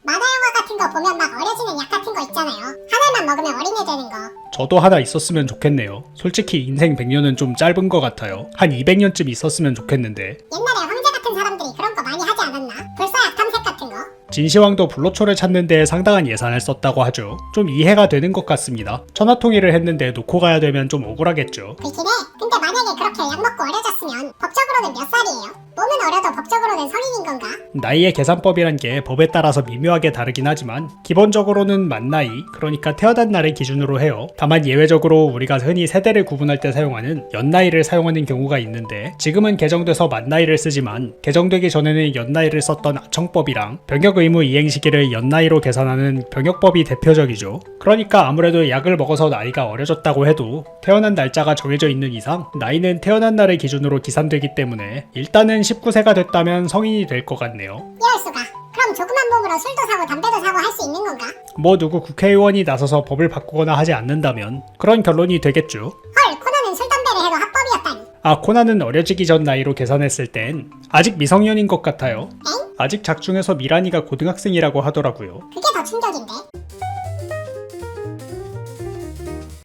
만화 영화 같은 거 보면 막 어려지는 약 같은 거 있잖아요. 한 알만 먹으면 어린애 되는 거. 저도 하나 있었으면 좋겠네요. 솔직히 인생 100년은 좀 짧은 것 같아요. 한 200년쯤 있었으면 좋겠는데. 옛날에 황제 같은 사람들이 그런 거 많이 하지 않았나? 불사약 탐색 같은 거? 진시황도 불로초를 찾는 데 상당한 예산을 썼다고 하죠. 좀 이해가 되는 것 같습니다. 천하통일을 했는데 놓고 가야 되면 좀 억울하겠죠. 그렇긴 해. 근데 만약에 그렇게 약 먹고 어려졌으면 법적으로는 몇 살이에요? 몸은 어려도 법적으로는 성인인 건가? 나이의 계산법이란 게 법에 따라서 미묘하게 다르긴 하지만 기본적으로는 만 나이, 그러니까 태어난 날을 기준으로 해요. 다만 예외적으로 우리가 흔히 세대를 구분할 때 사용하는 연나이를 사용하는 경우가 있는데 지금은 개정돼서 만 나이를 쓰지만 개정되기 전에는 연나이를 썼던 아청법이랑 병역 의무 이행 시기를 연나이로 계산하는 병역법이 대표적이죠. 그러니까 아무래도 약을 먹어서 나이가 어려졌다고 해도 태어난 날짜가 정해져 있는 이상 나이는 태어난 날을 기준으로 기산되기 때문에 일단은 19세가 됐다면 성인이 될 것 같네요. 이럴 수가. 그럼 조그만 몸으로 술도 사고 담배도 사고 할 수 있는 건가? 뭐 누구 국회의원이 나서서 법을 바꾸거나 하지 않는다면 그런 결론이 되겠죠. 헐, 코난은 술 담배를 해도 합법이었다니. 아, 코난은 어려지기 전 나이로 계산했을 땐 아직 미성년인 것 같아요. 엥? 아직 작중에서 미란이가 고등학생이라고 하더라고요. 그게 더 충격인데.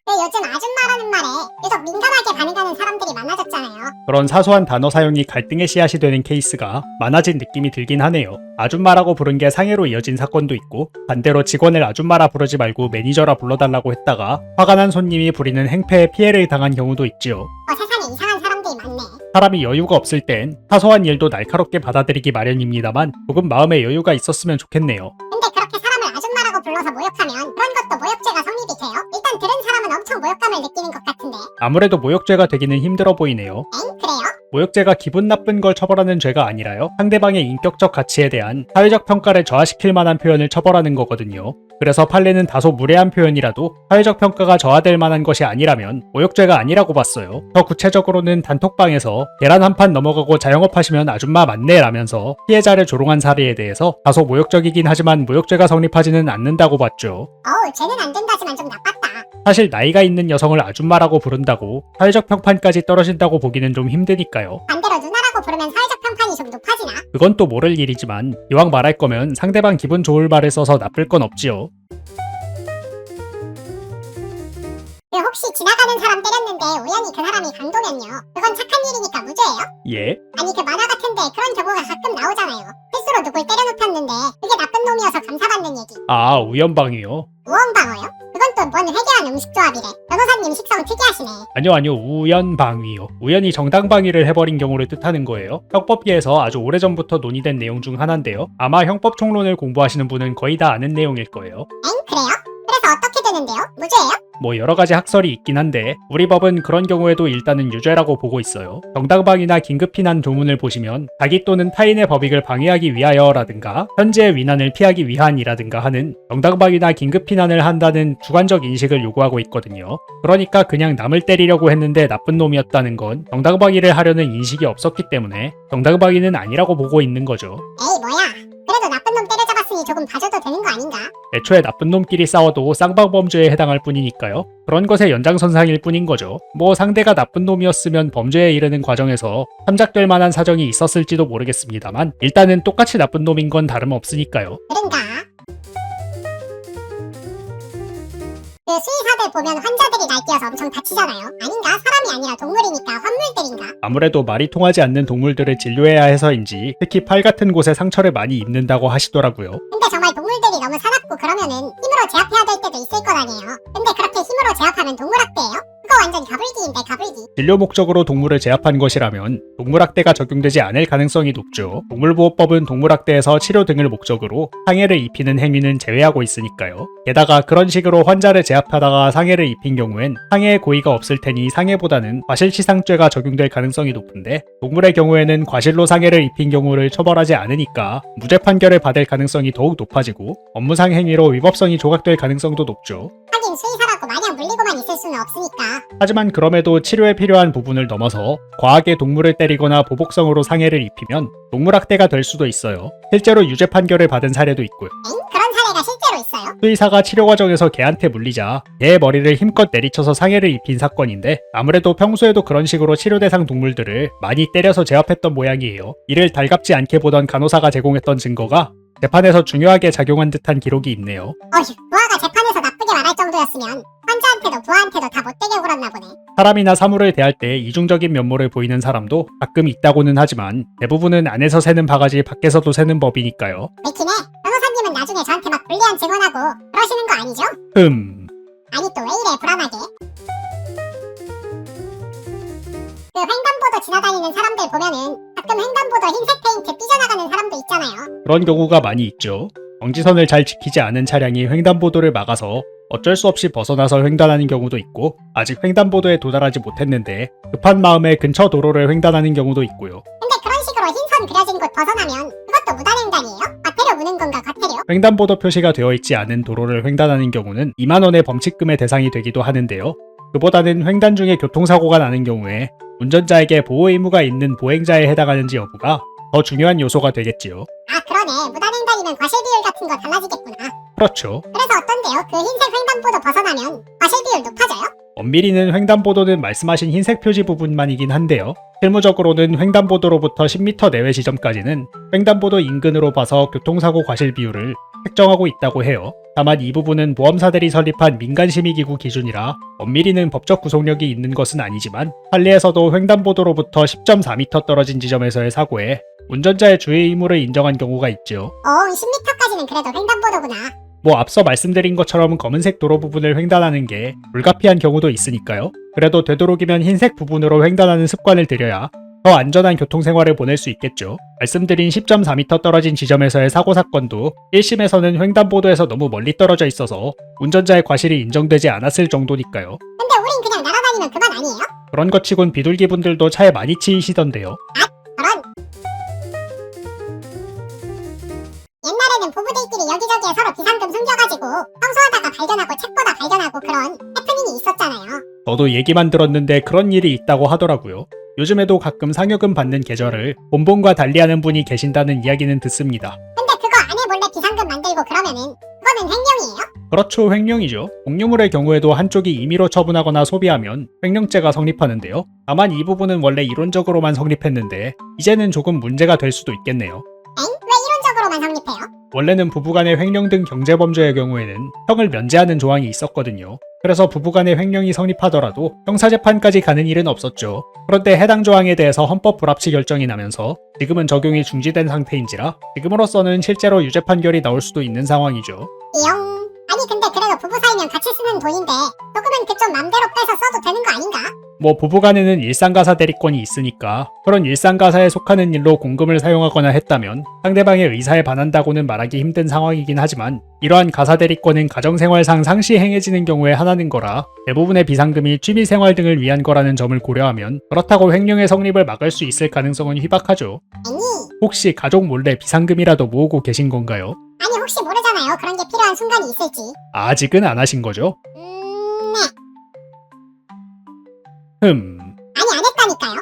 왜 요즘 아줌마라는 말에 유독 민감하게 반응하는 사람들이 많아졌잖아요. 그런 사소한 단어 사용이 갈등의 씨앗이 되는 케이스가 많아진 느낌이 들긴 하네요. 아줌마라고 부른 게 상해로 이어진 사건도 있고 반대로 직원을 아줌마라 부르지 말고 매니저라 불러달라고 했다가 화가 난 손님이 부리는 행패에 피해를 당한 경우도 있지요. 세상에 이상한 사람들이 많네. 사람이 여유가 없을 땐 사소한 일도 날카롭게 받아들이기 마련입니다만 조금 마음의 여유가 있었으면 좋겠네요. 근데 그렇게 사람을 아줌마라고 불러서 모욕하면 그런 것도 모욕죄가 성립이 돼요? 일단 들은 사람은 엄청 모욕감을 느끼는 것 같은데. 아무래도 모욕죄가 되기는 힘들어 보이네요. 엥? 그래요? 모욕죄가 기분 나쁜 걸 처벌하는 죄가 아니라요. 상대방의 인격적 가치에 대한 사회적 평가를 저하시킬 만한 표현을 처벌하는 거거든요. 그래서 판례는 다소 무례한 표현이라도 사회적 평가가 저하될 만한 것이 아니라면 모욕죄가 아니라고 봤어요. 더 구체적으로는 단톡방에서 계란 한 판 넘어가고 자영업하시면 아줌마 맞네 라면서 피해자를 조롱한 사례에 대해서 다소 모욕적이긴 하지만 모욕죄가 성립하지는 않는다고 봤죠. 어우, 쟤는 안 된다지만 좀 나빴다. 사실 나이가 있는 여성을 아줌마라고 부른다고 사회적 평판까지 떨어진다고 보기는 좀 힘드니까요. 반대로 누나라고 부르면 사회적 평판이 좀 높아지나? 그건 또 모를 일이지만 이왕 말할 거면 상대방 기분 좋을 말을 써서 나쁠 건 없지요. 왜 혹시 지나가는 사람 때렸는데 우연히 그 사람이 강도면요? 그건 착한 일이니까 무죄예요? 예? 아니 그 만화 같은데 그런 경우가 가끔 나오잖아요. 실수로 누굴 때려눕혔는데 그게 나쁜 놈이어서 감사받는 얘기. 아, 우연방이요? 우엉방어요? 그건 또 뭔 회개한 음식조합이래. 변호사님 식성 특이하시네. 아니요, 우연방위요. 우연히 정당방위를 해버린 경우를 뜻하는 거예요. 형법계에서 아주 오래전부터 논의된 내용 중 하나인데요. 아마 형법총론을 공부하시는 분은 거의 다 아는 내용일 거예요. 엥? 그래요? 그래서 어떻게 되는데요? 무죄예요? 뭐 여러 가지 학설이 있긴 한데 우리 법은 그런 경우에도 일단은 유죄라고 보고 있어요. 정당방위나 긴급피난 조문을 보시면 자기 또는 타인의 법익을 방해하기 위하여라든가 현재의 위난을 피하기 위한이라든가 하는 정당방위나 긴급피난을 한다는 주관적 인식을 요구하고 있거든요. 그러니까 그냥 남을 때리려고 했는데 나쁜 놈이었다는 건 정당방위를 하려는 인식이 없었기 때문에 정당방위는 아니라고 보고 있는 거죠. 에이 뭐야. 그래도 나쁜 놈 때려잡았으니 조금 봐줘도 되는 거 아닌가? 애초에 나쁜 놈끼리 싸워도 쌍방범죄에 해당할 뿐이니까요. 그런 것의 연장선상일 뿐인 거죠. 뭐 상대가 나쁜 놈이었으면 범죄에 이르는 과정에서 참작될 만한 사정이 있었을지도 모르겠습니다만 일단은 똑같이 나쁜 놈인 건 다름없으니까요. 그런가? 그 수의사들 보면 환자들이 날뛰어서 엄청 다치잖아요. 아닌가? 사람이 아니라 동물이니까 환물들인가? 아무래도 말이 통하지 않는 동물들을 진료해야 해서인지 특히 팔 같은 곳에 상처를 많이 입는다고 하시더라고요. 근데 정말 동물들이 너무 사납고 그러면은 힘으로 제압해야 될 때도 있을 것 아니에요. 근데 그렇게 힘으로 제압하면 동물학대예요? 그거 완전 가불기인데 가불기. 진료 목적으로 동물을 제압한 것이라면 동물학대가 적용되지 않을 가능성이 높죠. 동물보호법은 동물학대에서 치료 등을 목적으로 상해를 입히는 행위는 제외하고 있으니까요. 게다가 그런 식으로 환자를 제압하다가 상해를 입힌 경우엔 상해의 고의가 없을 테니 상해보다는 과실치상죄가 적용될 가능성이 높은데 동물의 경우에는 과실로 상해를 입힌 경우를 처벌하지 않으니까 무죄 판결을 받을 가능성이 더욱 높아지고 업무상 행위로 위법성이 조각될 가능성도 높죠. 하긴 수의사라고 마냥 물리고만 있을 수는 없으니까. 하지만 그럼에도 치료에 필요한 부분을 넘어서 과하게 동물을 때리거나 보복성으로 상해를 입히면 동물학대가 될 수도 있어요. 실제로 유죄 판결을 받은 사례도 있고요. 그런 사례가 실제로 있어요? 수의사가 치료 과정에서 개한테 물리자 개의 머리를 힘껏 내리쳐서 상해를 입힌 사건인데 아무래도 평소에도 그런 식으로 치료 대상 동물들을 많이 때려서 제압했던 모양이에요. 이를 달갑지 않게 보던 간호사가 제공했던 증거가 재판에서 중요하게 작용한 듯한 기록이 있네요. 어휴, 부하가 재판에서 나쁘게 말할 정도였으면 환자한테도 부하한테도 다 못되게 굴었나 보네. 사람이나 사물을 대할 때 이중적인 면모를 보이는 사람도 가끔 있다고는 하지만 대부분은 안에서 새는 바가지 밖에서도 새는 법이니까요. 그렇긴 해. 변호사님은 나중에 저한테 막 불리한 증언하고 그러시는 거 아니죠? 아니 또 왜 이래 불안하게. 그 횡단보도 지나다니는 사람들 보면은 가끔 횡단보도 흰색 페인트 삐져나가는 사람도 있잖아요. 그런 경우가 많이 있죠. 정지선을 잘 지키지 않은 차량이 횡단보도를 막아서 어쩔 수 없이 벗어나서 횡단하는 경우도 있고 아직 횡단보도에 도달하지 못했는데 급한 마음에 근처 도로를 횡단하는 경우도 있고요. 근데 그런 식으로 흰선 그려진 곳 벗어나면 그것도 무단횡단이에요? 과태료 무는 건가 과태료? 횡단보도 표시가 되어 있지 않은 도로를 횡단하는 경우는 2만 원의 범칙금의 대상이 되기도 하는데요. 그보다는 횡단 중에 교통사고가 나는 경우에 운전자에게 보호 의무가 있는 보행자에 해당하는지 여부가 더 중요한 요소가 되겠지요. 아 그러네. 무단횡단이면 과실 비율 같은 거 달라지겠구나. 그렇죠. 그래서 어떤데요? 그 흰색 횡단보도 벗어나면 과실 비율 높아져요? 엄밀히는 횡단보도는 말씀하신 흰색 표지 부분만이긴 한데요. 실무적으로는 횡단보도로부터 10m 내외 지점까지는 횡단보도 인근으로 봐서 교통사고 과실 비율을 책정하고 있다고 해요. 다만 이 부분은 보험사들이 설립한 민간심의기구 기준이라 엄밀히는 법적 구속력이 있는 것은 아니지만 판례에서도 횡단보도로부터 10.4m 떨어진 지점에서의 사고에 운전자의 주의 의무를 인정한 경우가 있죠. 10m까지는 그래도 횡단보도구나. 앞서 말씀드린 것처럼 검은색 도로 부분을 횡단하는 게 불가피한 경우도 있으니까요. 그래도 되도록이면 흰색 부분으로 횡단하는 습관을 들여야 더 안전한 교통생활을 보낼 수 있겠죠. 말씀드린 10.4m 떨어진 지점에서의 사고 사건도 1심에서는 횡단보도에서 너무 멀리 떨어져 있어서 운전자의 과실이 인정되지 않았을 정도니까요. 근데 우린 그냥 날아다니면 그만 아니에요? 그런 것 치곤 비둘기 분들도 차에 많이 치이시던데요. 저런. 옛날에는 부부들끼리 여기저기에 서로 비상금 숨겨가지고 청소하다가 발견하고 책보다 발견하고 그런 해프닝이 있었잖아요. 저도 얘기만 들었는데 그런 일이 있다고 하더라고요. 요즘에도 가끔 상여금 받는 계절을 본본과 달리하는 분이 계신다는 이야기는 듣습니다. 근데 그거 안에 몰래 비상금 만들고 그러면은 그거는 횡령이에요? 그렇죠, 횡령이죠. 공유물의 경우에도 한쪽이 임의로 처분하거나 소비하면 횡령죄가 성립하는데요. 다만 이 부분은 원래 이론적으로만 성립했는데 이제는 조금 문제가 될 수도 있겠네요. 왜 이론적으로만 성립해요? 원래는 부부간의 횡령 등 경제범죄의 경우에는 형을 면제하는 조항이 있었거든요. 그래서 부부간의 횡령이 성립하더라도 형사재판까지 가는 일은 없었죠. 그런데 해당 조항에 대해서 헌법 불합치 결정이 나면서 지금은 적용이 중지된 상태인지라 지금으로서는 실제로 유죄 판결이 나올 수도 있는 상황이죠. 띠용. 아니 근데 그래도 부부 사이면 같이 쓰는 돈인데 조금은 그 좀 맘대로 빼서 써도 되는 거 아닌가? 부부간에는 일상가사 대리권이 있으니까 그런 일상가사에 속하는 일로 공금을 사용하거나 했다면 상대방의 의사에 반한다고는 말하기 힘든 상황이긴 하지만 이러한 가사 대리권은 가정생활상 상시 행해지는 경우에 하나는 거라 대부분의 비상금이 취미생활 등을 위한 거라는 점을 고려하면 그렇다고 횡령의 성립을 막을 수 있을 가능성은 희박하죠. 아니 혹시 가족 몰래 비상금이라도 모으고 계신 건가요? 아니 혹시 모르잖아요. 그런 게 필요한 순간이 있을지. 아직은 안 하신 거죠? 네. 흠... 아니 안 했다니까요.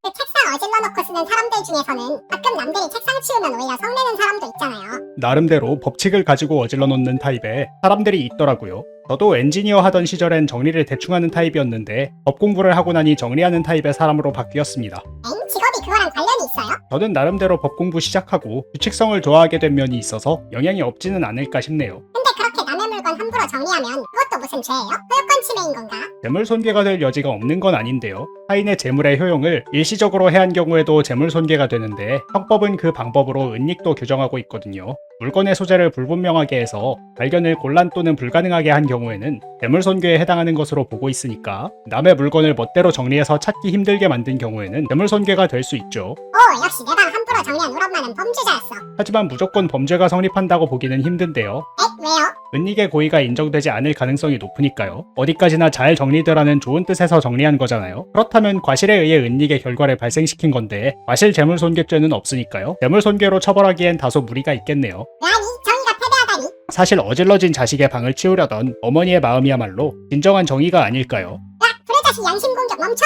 그 책상 어질러 놓고 쓰는 사람들 중에서는 가끔 남들이 책상 치우면 오히려 성내는 사람도 있잖아요. 나름대로 법칙을 가지고 어질러 놓는 타입의 사람들이 있더라고요. 저도 엔지니어 하던 시절엔 정리를 대충 하는 타입이었는데 법 공부를 하고 나니 정리하는 타입의 사람으로 바뀌었습니다. 직업이 그거랑 관련이 있어요? 저는 나름대로 법 공부 시작하고 규칙성을 좋아하게 된 면이 있어서 영향이 없지는 않을까 싶네요. 근데 그렇게 남의 물건 함부로 정리하면 그것도 무슨 죄예요? 소유권 침해인 건가? 재물 손괴가 될 여지가 없는 건 아닌데요. 타인의 재물의 효용을 일시적으로 해한 경우에도 재물 손괴가 되는데 형법은 그 방법으로 은닉도 규정하고 있거든요. 물건의 소재를 불분명하게 해서 발견을 곤란 또는 불가능하게 한 경우에는 재물 손괴에 해당하는 것으로 보고 있으니까 남의 물건을 멋대로 정리해서 찾기 힘들게 만든 경우에는 재물 손괴가 될 수 있죠. 오 역시 내 방 함부로 정리한 우리 엄마는 범죄자였어. 하지만 무조건 범죄가 성립한다고 보기는 힘든데요. 왜요? 은닉의 고의가 인정되지 않을 가능성이 높으니까요. 어디까지나 잘 정리되라는 좋은 뜻에서 정리한 거잖아요. 그렇다면 과실에 의해 은닉의 결과를 발생시킨 건데 과실 재물손괴죄는 없으니까요. 재물손괴로 처벌하기엔 다소 무리가 있겠네요. 왜 아니? 정의가 패배하다니? 사실 어질러진 자식의 방을 치우려던 어머니의 마음이야말로 진정한 정의가 아닐까요? 야, 불의 자식 양심 공격 멈춰!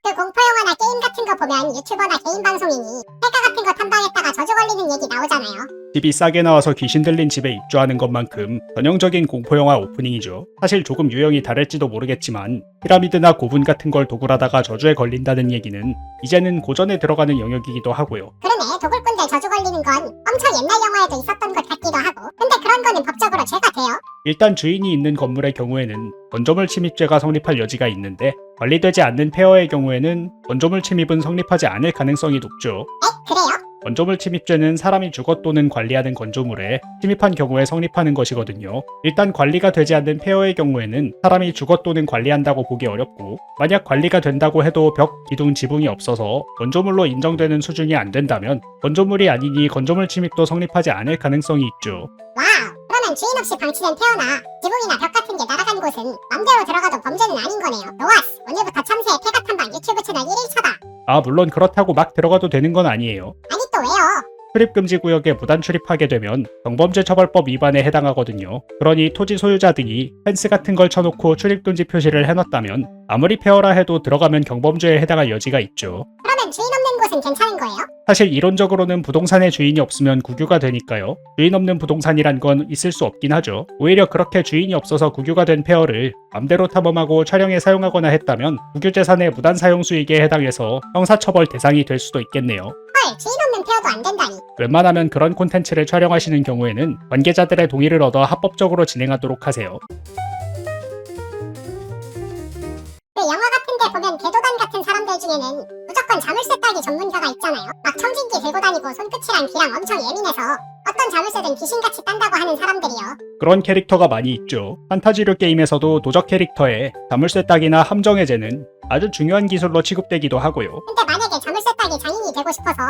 그 공포영화나 게임 같은 거 보면 유튜버나 개인 방송이니 해가 같은 거 탐방했다가 저주 걸리는 얘기 나오잖아요. 집이 싸게 나와서 귀신 들린 집에 입주하는 것만큼 전형적인 공포영화 오프닝이죠. 사실 조금 유형이 다를지도 모르겠지만 피라미드나 고분 같은 걸 도굴하다가 저주에 걸린다는 얘기는 이제는 고전에 들어가는 영역이기도 하고요. 그러네, 도굴꾼들 저주 걸리는 건 엄청 옛날 영화에도 있었던 것 같기도 하고. 근데 그런 거는 법적으로 죄가 돼요? 일단 주인이 있는 건물의 경우에는 건조물 침입죄가 성립할 여지가 있는데 관리되지 않는 폐허의 경우에는 건조물 침입은 성립하지 않을 가능성이 높죠. 그래요? 건조물 침입죄는 사람이 주거 또는 관리하는 건조물에 침입한 경우에 성립하는 것이거든요. 일단 관리가 되지 않는 폐허의 경우에는 사람이 주거 또는 관리한다고 보기 어렵고, 만약 관리가 된다고 해도 벽, 기둥, 지붕이 없어서 건조물로 인정되는 수준이 안 된다면 건조물이 아니니 건조물 침입도 성립하지 않을 가능성이 있죠. 와우, 그러면 주인 없이 방치된 폐허나 지붕이나 벽 같은 게 날아간 곳은 맘대로 들어가도 범죄는 아닌 거네요. 노아스, 오늘부터 참새의 폐가 탐방 유튜브 채널 1일차다. 아, 물론 그렇다고 막 들어가도 되는 건 아니에요. 아니 또 왜요? 출입금지 구역에 무단 출입하게 되면 경범죄 처벌법 위반에 해당하거든요. 그러니 토지 소유자 등이 펜스 같은 걸 쳐놓고 출입금지 표시를 해놨다면 아무리 폐허라 해도 들어가면 경범죄에 해당할 여지가 있죠. 그러면 주인 없는 곳은 괜찮은 거예요? 사실 이론적으로는 부동산에 주인이 없으면 국유가 되니까요. 주인 없는 부동산이란 건 있을 수 없긴 하죠. 오히려 그렇게 주인이 없어서 국유가 된 폐허를 맘대로 탐험하고 촬영에 사용하거나 했다면 국유재산의 무단 사용 수익에 해당해서 형사처벌 대상이 될 수도 있겠네요. 헐, 주인 없는 폐허도 안 된다니. 웬만하면 그런 콘텐츠를 촬영하시는 경우에는 관계자들의 동의를 얻어 합법적으로 진행하도록 하세요. 그 영화 같은데 보면 개도단 같은 사람들 중에는 무조건 자물쇠 따기 전문가가 있잖아요. 막 청진기 들고 다니고 손끝이랑 귀랑 엄청 예민해서 어떤 자물쇠든 귀신같이 딴다고 하는 사람들이요. 그런 캐릭터가 많이 있죠. 판타지류 게임에서도 도적 캐릭터에 자물쇠 따기나 함정 해제는 아주 중요한 기술로 취급되기도 하고요. 근데 만약에 자물쇠 따기 장인이 되고 싶어서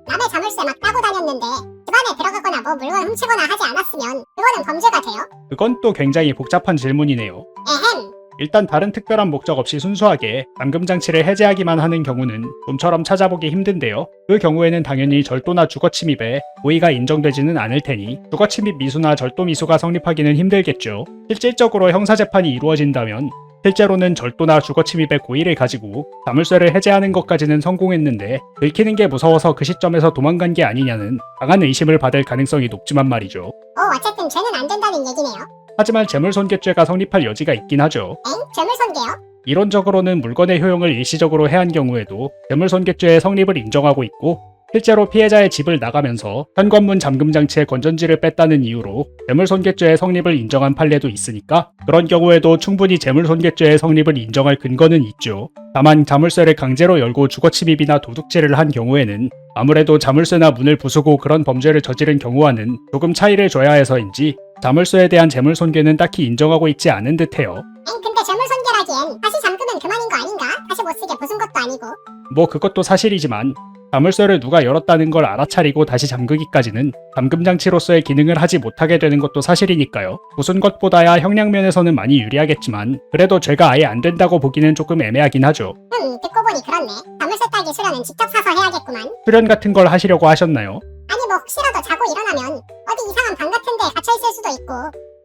남의 자물쇠 막 따고 다녔는데 집안에 들어가거나 뭐 물건 훔치거나 하지 않았으면 그거는 범죄가 돼요? 그건 또 굉장히 복잡한 질문이네요. 에헴. 일단 다른 특별한 목적 없이 순수하게 감금장치를 해제하기만 하는 경우는 좀처럼 찾아보기 힘든데요. 그 경우에는 당연히 절도나 주거침입에 고의가 인정되지는 않을 테니 주거침입 미수나 절도 미수가 성립하기는 힘들겠죠. 실질적으로 형사재판이 이루어진다면 실제로는 절도나 주거침입의 고의를 가지고 자물쇠를 해제하는 것까지는 성공했는데 들키는 게 무서워서 그 시점에서 도망간 게 아니냐는 강한 의심을 받을 가능성이 높지만 말이죠. 어쨌든 죄는 안 된다는 얘기네요. 하지만 재물손괴죄가 성립할 여지가 있긴 하죠. 엥? 재물손괴요? 이론적으로는 물건의 효용을 일시적으로 해한 경우에도 재물손괴죄의 성립을 인정하고 있고, 실제로 피해자의 집을 나가면서 현관문 잠금장치에 건전지를 뺐다는 이유로 재물손괴죄의 성립을 인정한 판례도 있으니까 그런 경우에도 충분히 재물손괴죄의 성립을 인정할 근거는 있죠. 다만 자물쇠를 강제로 열고 주거침입이나 도둑질을 한 경우에는 아무래도 자물쇠나 문을 부수고 그런 범죄를 저지른 경우와는 조금 차이를 줘야 해서인지 자물쇠에 대한 재물손괴는 딱히 인정하고 있지 않은 듯해요. 근데 재물손괴라기엔 다시 잠그면 그만인 거 아닌가? 다시 못쓰게 부순 것도 아니고. 뭐 그것도 사실이지만 자물쇠를 누가 열었다는 걸 알아차리고 다시 잠그기까지는 잠금장치로서의 기능을 하지 못하게 되는 것도 사실이니까요. 부순 것보다야 형량면에서는 많이 유리하겠지만 그래도 죄가 아예 안 된다고 보기는 조금 애매하긴 하죠. 듣고 보니 그렇네. 자물쇠 따기 수련은 직접 사서 해야겠구만. 수련 같은 걸 하시려고 하셨나요? 아니 뭐 혹시라도 자고 일어나면 어디 이상한 방 같은 데 갇혀있을 수도 있고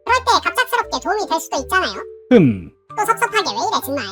그럴 때 갑작스럽게 도움이 될 수도 있잖아요. 또 섭섭하게 왜 이래 정말.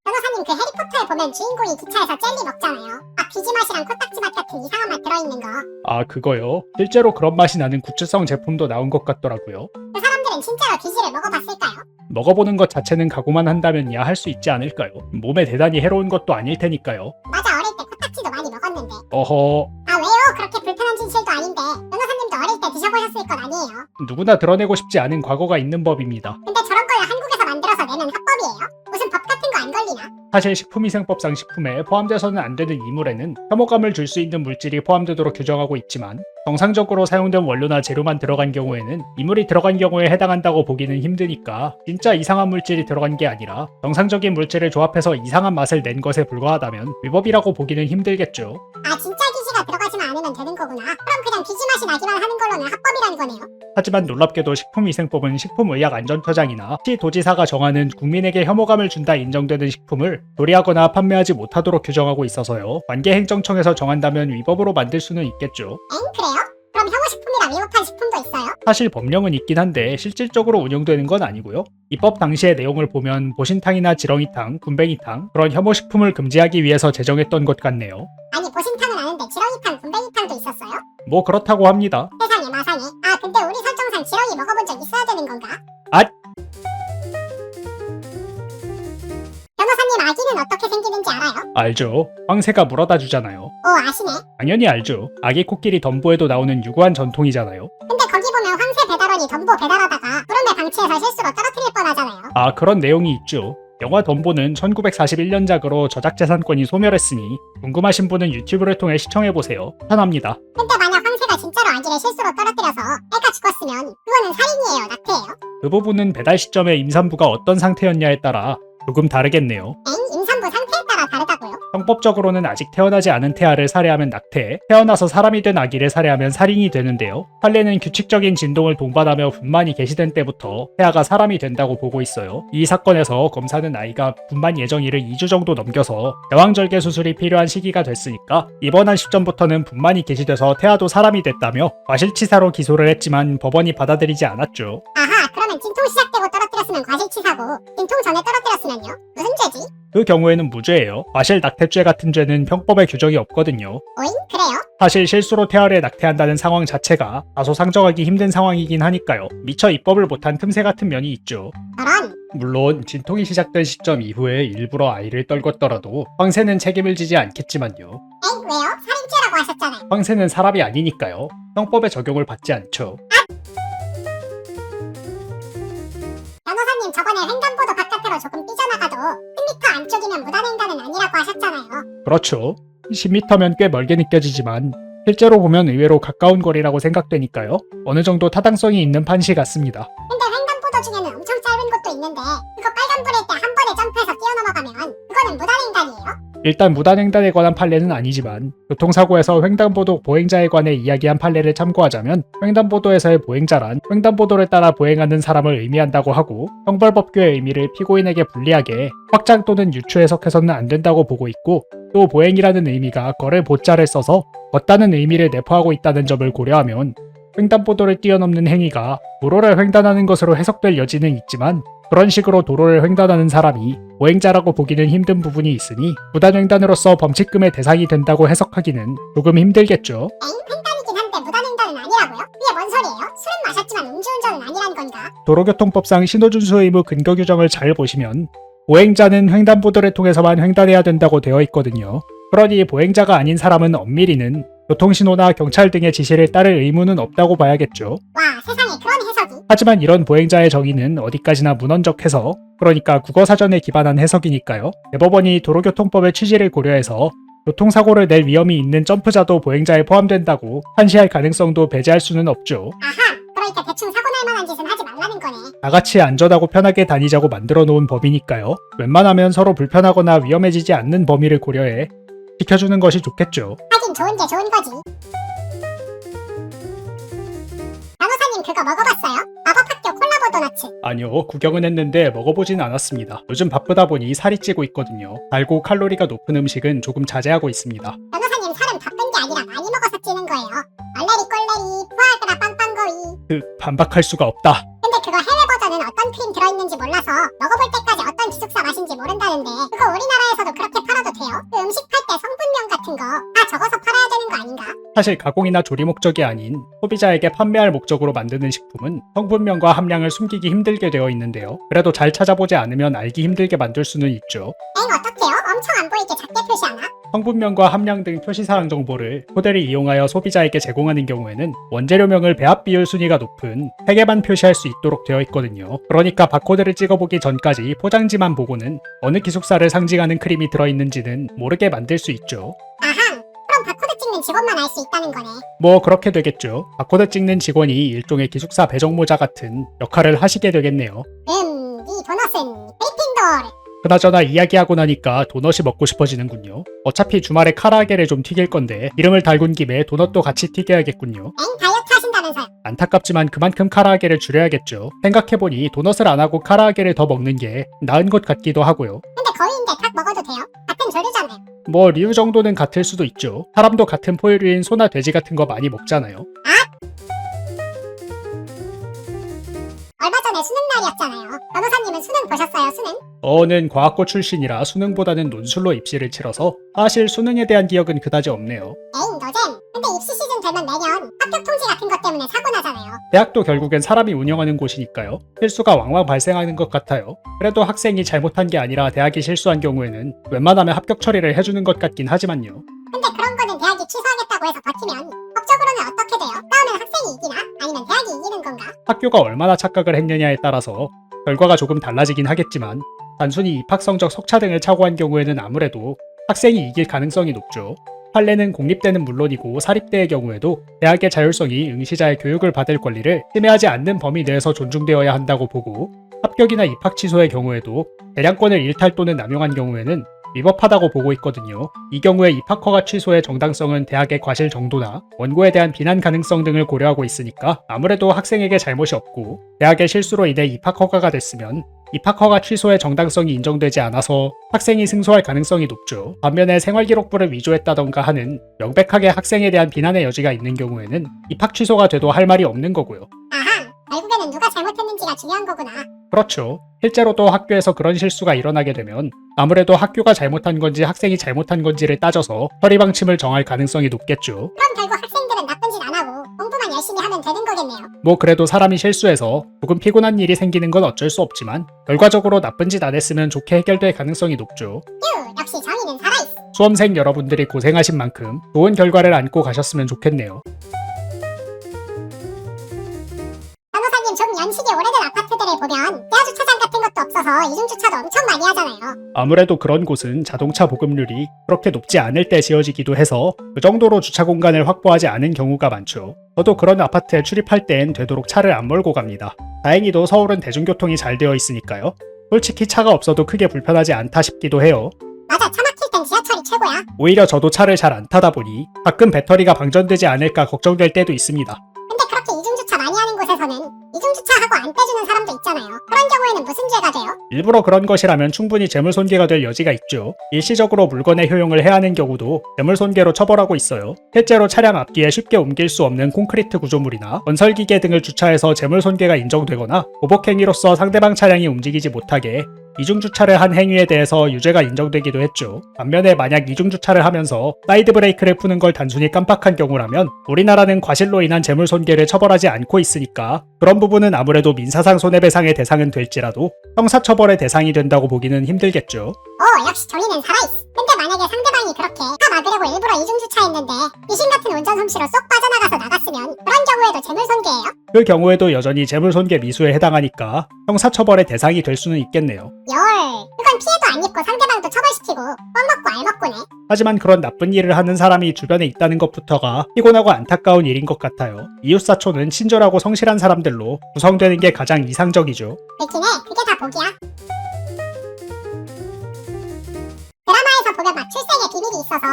변호사님, 그 해리포터에 보면 주인공이 기차에서 젤리 먹잖아요. 막 비지맛이랑 코딱지맛 같은 이상한 맛 들어있는 거. 아, 그거요? 실제로 그런 맛이 나는 굿즈성 제품도 나온 것 같더라고요. 그 사람들은 진짜로 비지를 먹어봤을까요? 먹어보는 것 자체는 각오만 한다면야 할 수 있지 않을까요? 몸에 대단히 해로운 것도 아닐 테니까요. 맞아, 어릴 때 코딱지도 많이 먹었는데. 어허... 아 왜요? 그렇게 불편한 진실도 아닌데. 변호사님도 어릴 때 드셔보셨을 건 아니에요. 누구나 드러내고 싶지 않은 과거가 있는 법입니다. 근데 저런 걸 한국에서 만들어서 내면 합법이에요? 무슨 법 같은 거 안 걸리나? 사실 식품위생법상 식품에 포함돼서는 안 되는 이물에는 혐오감을 줄 수 있는 물질이 포함되도록 규정하고 있지만 정상적으로 사용된 원료나 재료만 들어간 경우에는 이물이 들어간 경우에 해당한다고 보기는 힘드니까 진짜 이상한 물질이 들어간 게 아니라 정상적인 물질을 조합해서 이상한 맛을 낸 것에 불과하다면 위법이라고 보기는 힘들겠죠. 아 진짜 기지가 들어가지만 않으면 하면 되는 거구나. 그럼 그냥 비지 맛이 나기만 하는 걸로는 합법이라는 거네요. 하지만 놀랍게도 식품위생법은 식품의약안전처장이나 시도지사가 정하는 국민에게 혐오감을 준다 인정되는 식품을 조리하거나 판매하지 못하도록 규정하고 있어서요. 관계행정청에서 정한다면 위법으로 만들 수는 있겠죠. 엥? 그래요? 그럼 혐오식품이라 위법한 식품도 있어요? 사실 법령은 있긴 한데 실질적으로 운영되는 건 아니고요. 입법 당시의 내용을 보면 보신탕이나 지렁이탕, 군뱅이탕 그런 혐오식품을 금지하기 위해서 제정했던 것 같네요. 아니 보신탕은 아는데 지렁이탕, 군뱅이탕도 있었어요? 뭐 그렇다고 합니다. 세상에 마상에. 아 근데 우리 설정상 지렁이 먹어본 적 있어야 되는 건가? 아! 변호사님 아기는 어떻게 생기는지 알아요? 알죠. 황새가 물어다 주잖아요. 오 아시네. 당연히 알죠. 아기 코끼리 덤보에도 나오는 유구한 전통이잖아요. 근데 거기 보면 황새 배달원이 덤보 배달하다가 구름에 방치해서 실수로 떨어뜨릴 뻔하잖아요. 아 그런 내용이 있죠. 영화 덤보는 1941년작으로 저작재산권이 소멸했으니 궁금하신 분은 유튜브를 통해 시청해보세요. 추천합니다. 근데 만약 황새가 진짜로 아기를 실수로 떨어뜨려서 애가 죽었으면 그거는 살인이에요, 낙태예요? 그 부분은 배달 시점에 임산부가 어떤 상태였냐에 따라 조금 다르겠네요. 엥? 임산부 상태에 따라 다르다고요? 형법적으로는 아직 태어나지 않은 태아를 살해하면 낙태, 태어나서 사람이 된 아기를 살해하면 살인이 되는데요. 판례는 규칙적인 진동을 동반하며 분만이 개시된 때부터 태아가 사람이 된다고 보고 있어요. 이 사건에서 검사는 아이가 분만 예정일을 2주 정도 넘겨서 대왕절개 수술이 필요한 시기가 됐으니까 입원한 시점부터는 분만이 개시돼서 태아도 사람이 됐다며 과실치사로 기소를 했지만 법원이 받아들이지 않았죠. 아하, 그러면 진통 시작되고 떨어뜨렸으면 과실치사고 진통 전에 떨어뜨렸으면요? 무슨 죄지? 그 경우에는 무죄예요. 과실 낙태죄 같은 죄는 형법에 규정이 없거든요. 오잉? 그래요? 사실 실수로 태아를 낙태한다는 상황 자체가 다소 상정하기 힘든 상황이긴 하니까요. 미처 입법을 못한 틈새 같은 면이 있죠. 저런. 물론 진통이 시작된 시점 이후에 일부러 아이를 떨궜더라도 황새는 책임을 지지 않겠지만요. 엥? 왜요? 살인죄라고 하셨잖아요. 황새는 사람이 아니니까요. 형법의 적용을 받지 않죠. 변호사님 저번에 횡단보도 바깥으로 조금 삐져나가도 10m 안쪽이면 무단횡단은 아니라고 하셨잖아요. 그렇죠. 10m면 꽤 멀게 느껴지지만 실제로 보면 의외로 가까운 거리라고 생각되니까요. 어느 정도 타당성이 있는 판시 같습니다. 근데 횡단보도 중에는 엄청 짧은 곳도 있는데 그거 빨간불일 때 한 번에 점프해서 뛰어넘어가면 그거는 무단횡단이에요? 일단 무단횡단에 관한 판례는 아니지만 교통사고에서 횡단보도 보행자에 관해 이야기한 판례를 참고하자면 횡단보도에서의 보행자란 횡단보도를 따라 보행하는 사람을 의미한다고 하고 형벌법규의 의미를 피고인에게 불리하게 확장 또는 유추 해석해서는 안 된다고 보고 있고 또 보행이라는 의미가 걸을 보자를 써서 걷다는 의미를 내포하고 있다는 점을 고려하면 횡단보도를 뛰어넘는 행위가 도로를 횡단하는 것으로 해석될 여지는 있지만 그런 식으로 도로를 횡단하는 사람이 보행자라고 보기는 힘든 부분이 있으니 무단횡단으로서 범칙금의 대상이 된다고 해석하기는 조금 힘들겠죠. 엥? 횡단이긴 한데 무단횡단은 아니라고요? 그게 뭔 소리예요? 술은 마셨지만 음주운전은 아니란 건가? 도로교통법상 신호준수 의무 근거 규정을 잘 보시면 보행자는 횡단보도를 통해서만 횡단해야 된다고 되어 있거든요. 그러니 보행자가 아닌 사람은 엄밀히는 교통신호나 경찰 등의 지시를 따를 의무는 없다고 봐야겠죠. 와 세상에 그런 해석이? 하지만 이런 보행자의 정의는 어디까지나 문헌적 해석, 그러니까 국어사전에 기반한 해석이니까요. 대법원이 도로교통법의 취지를 고려해서 교통사고를 낼 위험이 있는 점프자도 보행자에 포함된다고 판시할 가능성도 배제할 수는 없죠. 아하, 그러니까 대충 사고 날 만한 짓은 하지 말라는 거네. 다같이 안전하고 편하게 다니자고 만들어 놓은 법이니까요. 웬만하면 서로 불편하거나 위험해지지 않는 범위를 고려해 지켜주는 것이 좋겠죠. 하긴 좋은 게 좋은 거지. 변호사님 그거 먹어봤어요? 마법학교 콜라보 도너츠. 아니요, 구경은 했는데 먹어보진 않았습니다. 요즘 바쁘다 보니 살이 찌고 있거든요. 달고 칼로리가 높은 음식은 조금 자제하고 있습니다. 변호사님 살은 바쁜 게 아니라 많이 먹어서 찌는 거예요. 얼레리 꼴레리 푸아그라 빵빵거위. 반박할 수가 없다. 근데 그거 해외 버전은 어떤 크림 들어있는지 몰라서 먹어볼 때까지 어떤 기숙사 맛인지 모른다는데 그거 우리나라에서도 그렇게 팔아도 돼요? 그 음식 팔 때 성분명 같은 거 다 적어서 팔아야 되는 거 아닌가? 사실 가공이나 조리 목적이 아닌 소비자에게 판매할 목적으로 만드는 식품은 성분명과 함량을 숨기기 힘들게 되어 있는데요. 그래도 잘 찾아보지 않으면 알기 힘들게 만들 수는 있죠. 엥 어떡해요? 엄청 안 보이게 작게 표시하나? 성분명과 함량 등 표시사항 정보를 모델을 이용하여 소비자에게 제공하는 경우에는 원재료명을 배합 비율 순위가 높은 3개만 표시할 수 있도록 되어 있거든요. 그러니까 바코드를 찍어보기 전까지 포장지만 보고는 어느 기숙사를 상징하는 크림이 들어있는지는 모르게 만들 수 있죠. 아하, 그럼 바코드 찍는 직원만 알 수 있다는 거네. 뭐 그렇게 되겠죠. 바코드 찍는 직원이 일종의 기숙사 배정모자 같은 역할을 하시게 되겠네요. 이 도넛은 그리핀도르. 그나저나 이야기하고 나니까 도넛이 먹고 싶어지는군요. 어차피 주말에 카라아게를 좀 튀길 건데 기름을 달군 김에 도넛도 같이 튀겨야겠군요. 엥? 다이어트 하신다면서요? 안타깝지만 그만큼 카라아게를 줄여야겠죠. 생각해보니 도넛을 안 하고 카라아게를 더 먹는 게 나은 것 같기도 하고요. 근데 거위인데 닭 먹어도 돼요? 같은 조류잖아요. 뭐 류 정도는 같을 수도 있죠. 사람도 같은 포유류인 소나 돼지 같은 거 많이 먹잖아요. 얼마 전에 수능 날이었잖아요. 변호사님은 수능 보셨어요, 수능? 는 과학고 출신이라 수능보다는 논술로 입시를 치러서 사실 수능에 대한 기억은 그다지 없네요. 에잉, 너잼. 근데 입시 시즌 되면 매년 합격 통지 같은 것 때문에 사고 나잖아요. 대학도 결국엔 사람이 운영하는 곳이니까요. 실수가 왕왕 발생하는 것 같아요. 그래도 학생이 잘못한 게 아니라 대학이 실수한 경우에는 웬만하면 합격 처리를 해주는 것 같긴 하지만요. 근데 그런 거는 대학이 취소하겠다고 해서 버티면 법적으로는 어떻게 돼요? 싸우면 학생이 이기나? 아니면 대학이 이기는 건가? 학교가 얼마나 착각을 했느냐에 따라서 결과가 조금 달라지긴 하겠지만 단순히 입학 성적 석차 등을 착오한 경우에는 아무래도 학생이 이길 가능성이 높죠. 판례는 공립대는 물론이고 사립대의 경우에도 대학의 자율성이 응시자의 교육을 받을 권리를 침해하지 않는 범위 내에서 존중되어야 한다고 보고, 합격이나 입학 취소의 경우에도 대량권을 일탈 또는 남용한 경우에는 위법하다고 보고 있거든요. 이 경우에 입학 허가 취소의 정당성은 대학의 과실 정도나 원고에 대한 비난 가능성 등을 고려하고 있으니까 아무래도 학생에게 잘못이 없고, 대학의 실수로 인해 입학 허가가 됐으면 입학 허가 취소의 정당성이 인정되지 않아서 학생이 승소할 가능성이 높죠. 반면에 생활기록부를 위조했다던가 하는 명백하게 학생에 대한 비난의 여지가 있는 경우에는 입학 취소가 돼도 할 말이 없는 거고요. 아하, 결국에는 누가 잘못했는지가 중요한 거구나. 그렇죠. 실제로도 학교에서 그런 실수가 일어나게 되면 아무래도 학교가 잘못한 건지 학생이 잘못한 건지를 따져서 처리 방침을 정할 가능성이 높겠죠. 그럼 결국 학생들은 나쁜 짓 안 하고 공부만 열심히 하면 되는 거겠네요. 뭐 그래도 사람이 실수해서 조금 피곤한 일이 생기는 건 어쩔 수 없지만 결과적으로 나쁜 짓 안 했으면 좋게 해결될 가능성이 높죠. 휴, 역시 정의는 살아있어. 수험생 여러분들이 고생하신 만큼 좋은 결과를 안고 가셨으면 좋겠네요. 변호사님, 좀 연식이 오래된 아파트들을 보면 지하 주차장 같은 것도 없어서 이중주차도 엄청 많이 하잖아요. 아무래도 그런 곳은 자동차 보급률이 그렇게 높지 않을 때 지어지기도 해서 그 정도로 주차 공간을 확보하지 않은 경우가 많죠. 저도 그런 아파트에 출입할 땐 되도록 차를 안 몰고 갑니다. 다행히도 서울은 대중교통이 잘 되어 있으니까요. 솔직히 차가 없어도 크게 불편하지 않다 싶기도 해요. 맞아, 차 막힐 땐 지하철이 최고야. 오히려 저도 차를 잘 안 타다 보니 가끔 배터리가 방전되지 않을까 걱정될 때도 있습니다. 근데 그렇게 이중주차 많이 하는 곳에서는 이중주차하고 안 떼주는 사람도 있잖아요. 그런 경우에는 무슨 죄가 돼요? 일부러 그런 것이라면 충분히 재물손괴가 될 여지가 있죠. 일시적으로 물건의 효용을 해하는 경우도 재물손괴로 처벌하고 있어요. 실제로 차량 앞뒤에 쉽게 옮길 수 없는 콘크리트 구조물이나 건설기계 등을 주차해서 재물손괴가 인정되거나 보복행위로서 상대방 차량이 움직이지 못하게 이중주차를 한 행위에 대해서 유죄가 인정되기도 했죠. 반면에 만약 이중주차를 하면서 사이드 브레이크를 푸는 걸 단순히 깜빡한 경우라면 우리나라는 과실로 인한 재물손괴를 처벌하지 않고 있으니까 그런 부분은 아무래도 민사상 손해배상의 대상은 될지라도 형사처벌의 대상이 된다고 보기는 힘들겠죠. 역시 정의는 살아있어. 근데 만약에 상대방이 그렇게 차 막으려고 일부러 이중주차했는데 귀신 같은 운전 솜씨로 쏙 빠져나가서 나갔으면 그런 경우에도 재물손괴예요? 그 경우에도 여전히 재물손괴 미수에 해당하니까 형사처벌의 대상이 될 수는 있겠네요. 그건 피해도 안 입고 상대방도 처벌시키고 뻥 먹고 알 먹고네. 하지만 그런 나쁜 일을 하는 사람이 주변에 있다는 것부터가 피곤하고 안타까운 일인 것 같아요. 이웃사촌은 친절하고 성실한 사람들로 구성되는 게 가장 이상적이죠. 그렇긴 해. 그게 다 복이야. 드라마에서 보면 막 출생에 비밀이 있어서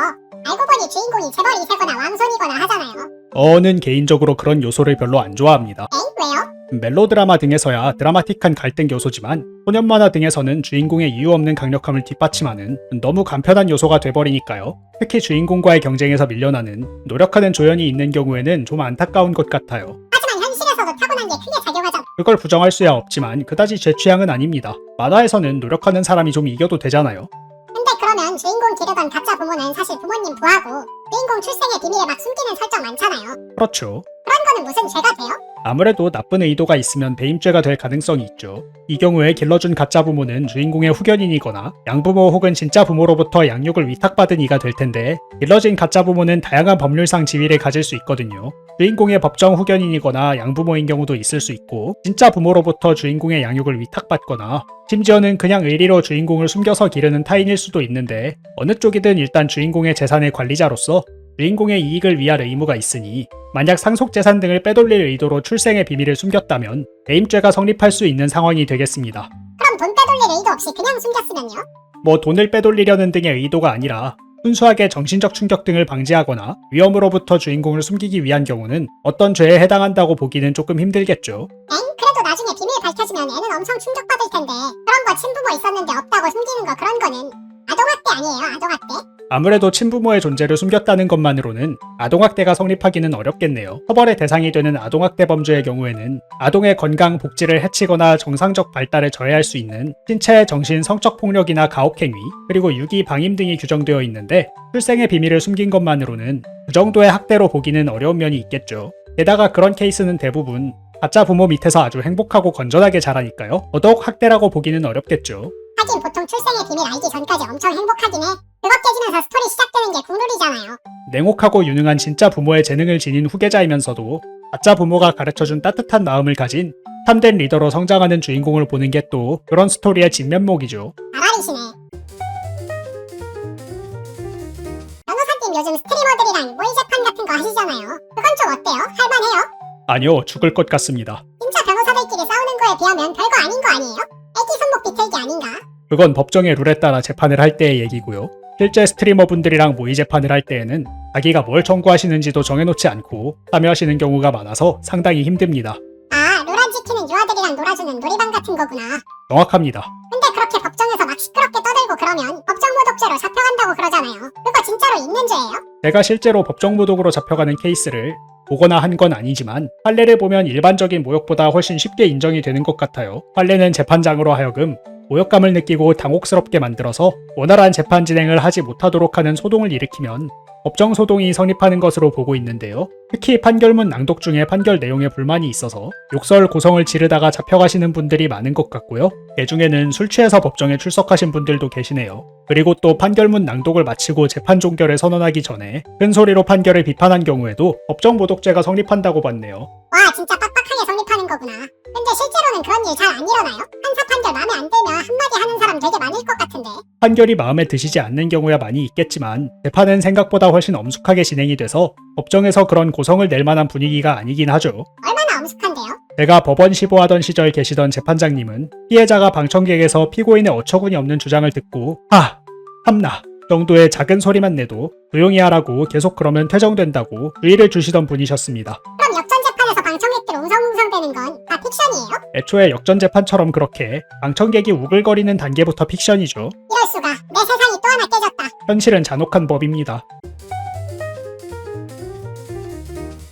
알고 보니 주인공이 재벌 2세거나 왕손이거나 하잖아요. 는 개인적으로 그런 요소를 별로 안 좋아합니다. 엥? 왜요? 멜로드라마 등에서야 드라마틱한 갈등 요소지만 소년 만화 등에서는 주인공의 이유 없는 강력함을 뒷받침하는 너무 간편한 요소가 돼버리니까요. 특히 주인공과의 경쟁에서 밀려나는 노력하는 조연이 있는 경우에는 좀 안타까운 것 같아요. 하지만 현실에서도 타고난 게 크게 작용하잖아. 그걸 부정할 수야 없지만 그다지 제 취향은 아닙니다. 만화에서는 노력하는 사람이 좀 이겨도 되잖아요. 근데 그러면 주인공 기르던 가짜 부모는 사실 부모님 부하고 주인공 출생의 비밀을 막 숨기는 설정 많잖아요. 그렇죠. 그런 거는 무슨 죄가 돼요? 아무래도 나쁜 의도가 있으면 배임죄가 될 가능성이 있죠. 이 경우에 길러준 가짜 부모는 주인공의 후견인이거나 양부모 혹은 진짜 부모로부터 양육을 위탁받은 이가 될 텐데, 길러진 가짜 부모는 다양한 법률상 지위를 가질 수 있거든요. 주인공의 법정 후견인이거나 양부모인 경우도 있을 수 있고, 진짜 부모로부터 주인공의 양육을 위탁받거나 심지어는 그냥 의리로 주인공을 숨겨서 기르는 타인일 수도 있는데, 어느 쪽이든 일단 주인공의 재산의 관리자로서 주인공의 이익을 위할 의무가 있으니 만약 상속재산 등을 빼돌릴 의도로 출생의 비밀을 숨겼다면 배임죄가 성립할 수 있는 상황이 되겠습니다. 그럼 돈 빼돌릴 의도 없이 그냥 숨겼으면요? 뭐 돈을 빼돌리려는 등의 의도가 아니라 순수하게 정신적 충격 등을 방지하거나 위험으로부터 주인공을 숨기기 위한 경우는 어떤 죄에 해당한다고 보기는 조금 힘들겠죠. 그래도 나중에 비밀 밝혀지면 애는 엄청 충격받을 텐데 그런 거 친부모 있었는데 없다고 숨기는 거 그런 거는 아동학대 아니에요? 아동학대? 아무래도 친부모의 존재를 숨겼다는 것만으로는 아동학대가 성립하기는 어렵겠네요. 처벌의 대상이 되는 아동학대 범죄의 경우에는 아동의 건강, 복지를 해치거나 정상적 발달을 저해할 수 있는 신체, 정신, 성적 폭력이나 가혹행위, 그리고 유기, 방임 등이 규정되어 있는데 출생의 비밀을 숨긴 것만으로는 그 정도의 학대로 보기는 어려운 면이 있겠죠. 게다가 그런 케이스는 대부분 가짜 부모 밑에서 아주 행복하고 건전하게 자라니까요. 더더욱 학대라고 보기는 어렵겠죠. 하긴 보통 출생의 비밀 알기 전까지 엄청 행복하긴 해. 그거 깨지면서 스토리 시작되는 게 국룰이잖아요. 냉혹하고 유능한 진짜 부모의 재능을 지닌 후계자이면서도 가짜 부모가 가르쳐준 따뜻한 마음을 가진 참된 리더로 성장하는 주인공을 보는 게 또 그런 스토리의 진면목이죠. 아라리시네. 변호사님 요즘 스트리머들이랑 모의 재판 같은 거 하시잖아요. 그건 좀 어때요? 할만해요? 아니요, 죽을 것 같습니다. 진짜 변호사들끼리 싸우는 거에 비하면 별거 아닌 거 아니에요? 애기 손목 비틀기 아닌가? 그건 법정의 룰에 따라 재판을 할 때의 얘기고요. 실제 스트리머분들이랑 모의 재판을 할 때에는 자기가 뭘 청구하시는지도 정해놓지 않고 참여하시는 경우가 많아서 상당히 힘듭니다. 아, 룰 안 지키는 유아들이랑 놀아주는 놀이방 같은 거구나. 정확합니다. 근데 그렇게 법정에서 막 시끄럽게 떠들고 그러면 법정모독죄로 잡혀간다고 그러잖아요. 그거 진짜로 있는 죄예요? 제가 실제로 법정모독으로 잡혀가는 케이스를 보거나 한 건 아니지만 판례를 보면 일반적인 모욕보다 훨씬 쉽게 인정이 되는 것 같아요. 판례는 재판장으로 하여금 모욕감을 느끼고 당혹스럽게 만들어서 원활한 재판 진행을 하지 못하도록 하는 소동을 일으키면 법정 소동이 성립하는 것으로 보고 있는데요. 특히 판결문 낭독 중에 판결 내용에 불만이 있어서 욕설 고성을 지르다가 잡혀가시는 분들이 많은 것 같고요. 그 중에는 술 취해서 법정에 출석하신 분들도 계시네요. 그리고 또 판결문 낭독을 마치고 재판 종결을 선언하기 전에 큰 소리로 판결을 비판한 경우에도 법정 모독죄가 성립한다고 봤네요. 와, 진짜 빡빡하게 성립하는 거구나. 근데 실제로는 그런 일 잘 안 일어나요? 판사 판결 마음에 안 들면 한마디 하는 사람 되게 많을 것 같은데. 판결이 마음에 드시지 않는 경우야 많이 있겠지만 재판은 생각보다 훨씬 엄숙하게 진행이 돼서 법정에서 그런 고성을 낼 만한 분위기가 아니긴 하죠. 얼마나 엄숙한데요? 제가 법원 시보하던 시절 계시던 재판장님은 피해자가 방청객에서 피고인의 어처구니 없는 주장을 듣고 참나 정도의 작은 소리만 내도 조용히 하라고 계속 그러면 퇴정된다고 주의를 주시던 분이셨습니다. 그럼 역전재판에서 방청객들 웅성웅성대는 건 다 픽션이에요? 애초에 역전재판처럼 그렇게 방청객이 우글거리는 단계부터 픽션이죠. 이럴 수가. 내 세상이 또 하나 깨졌다. 현실은 잔혹한 법입니다.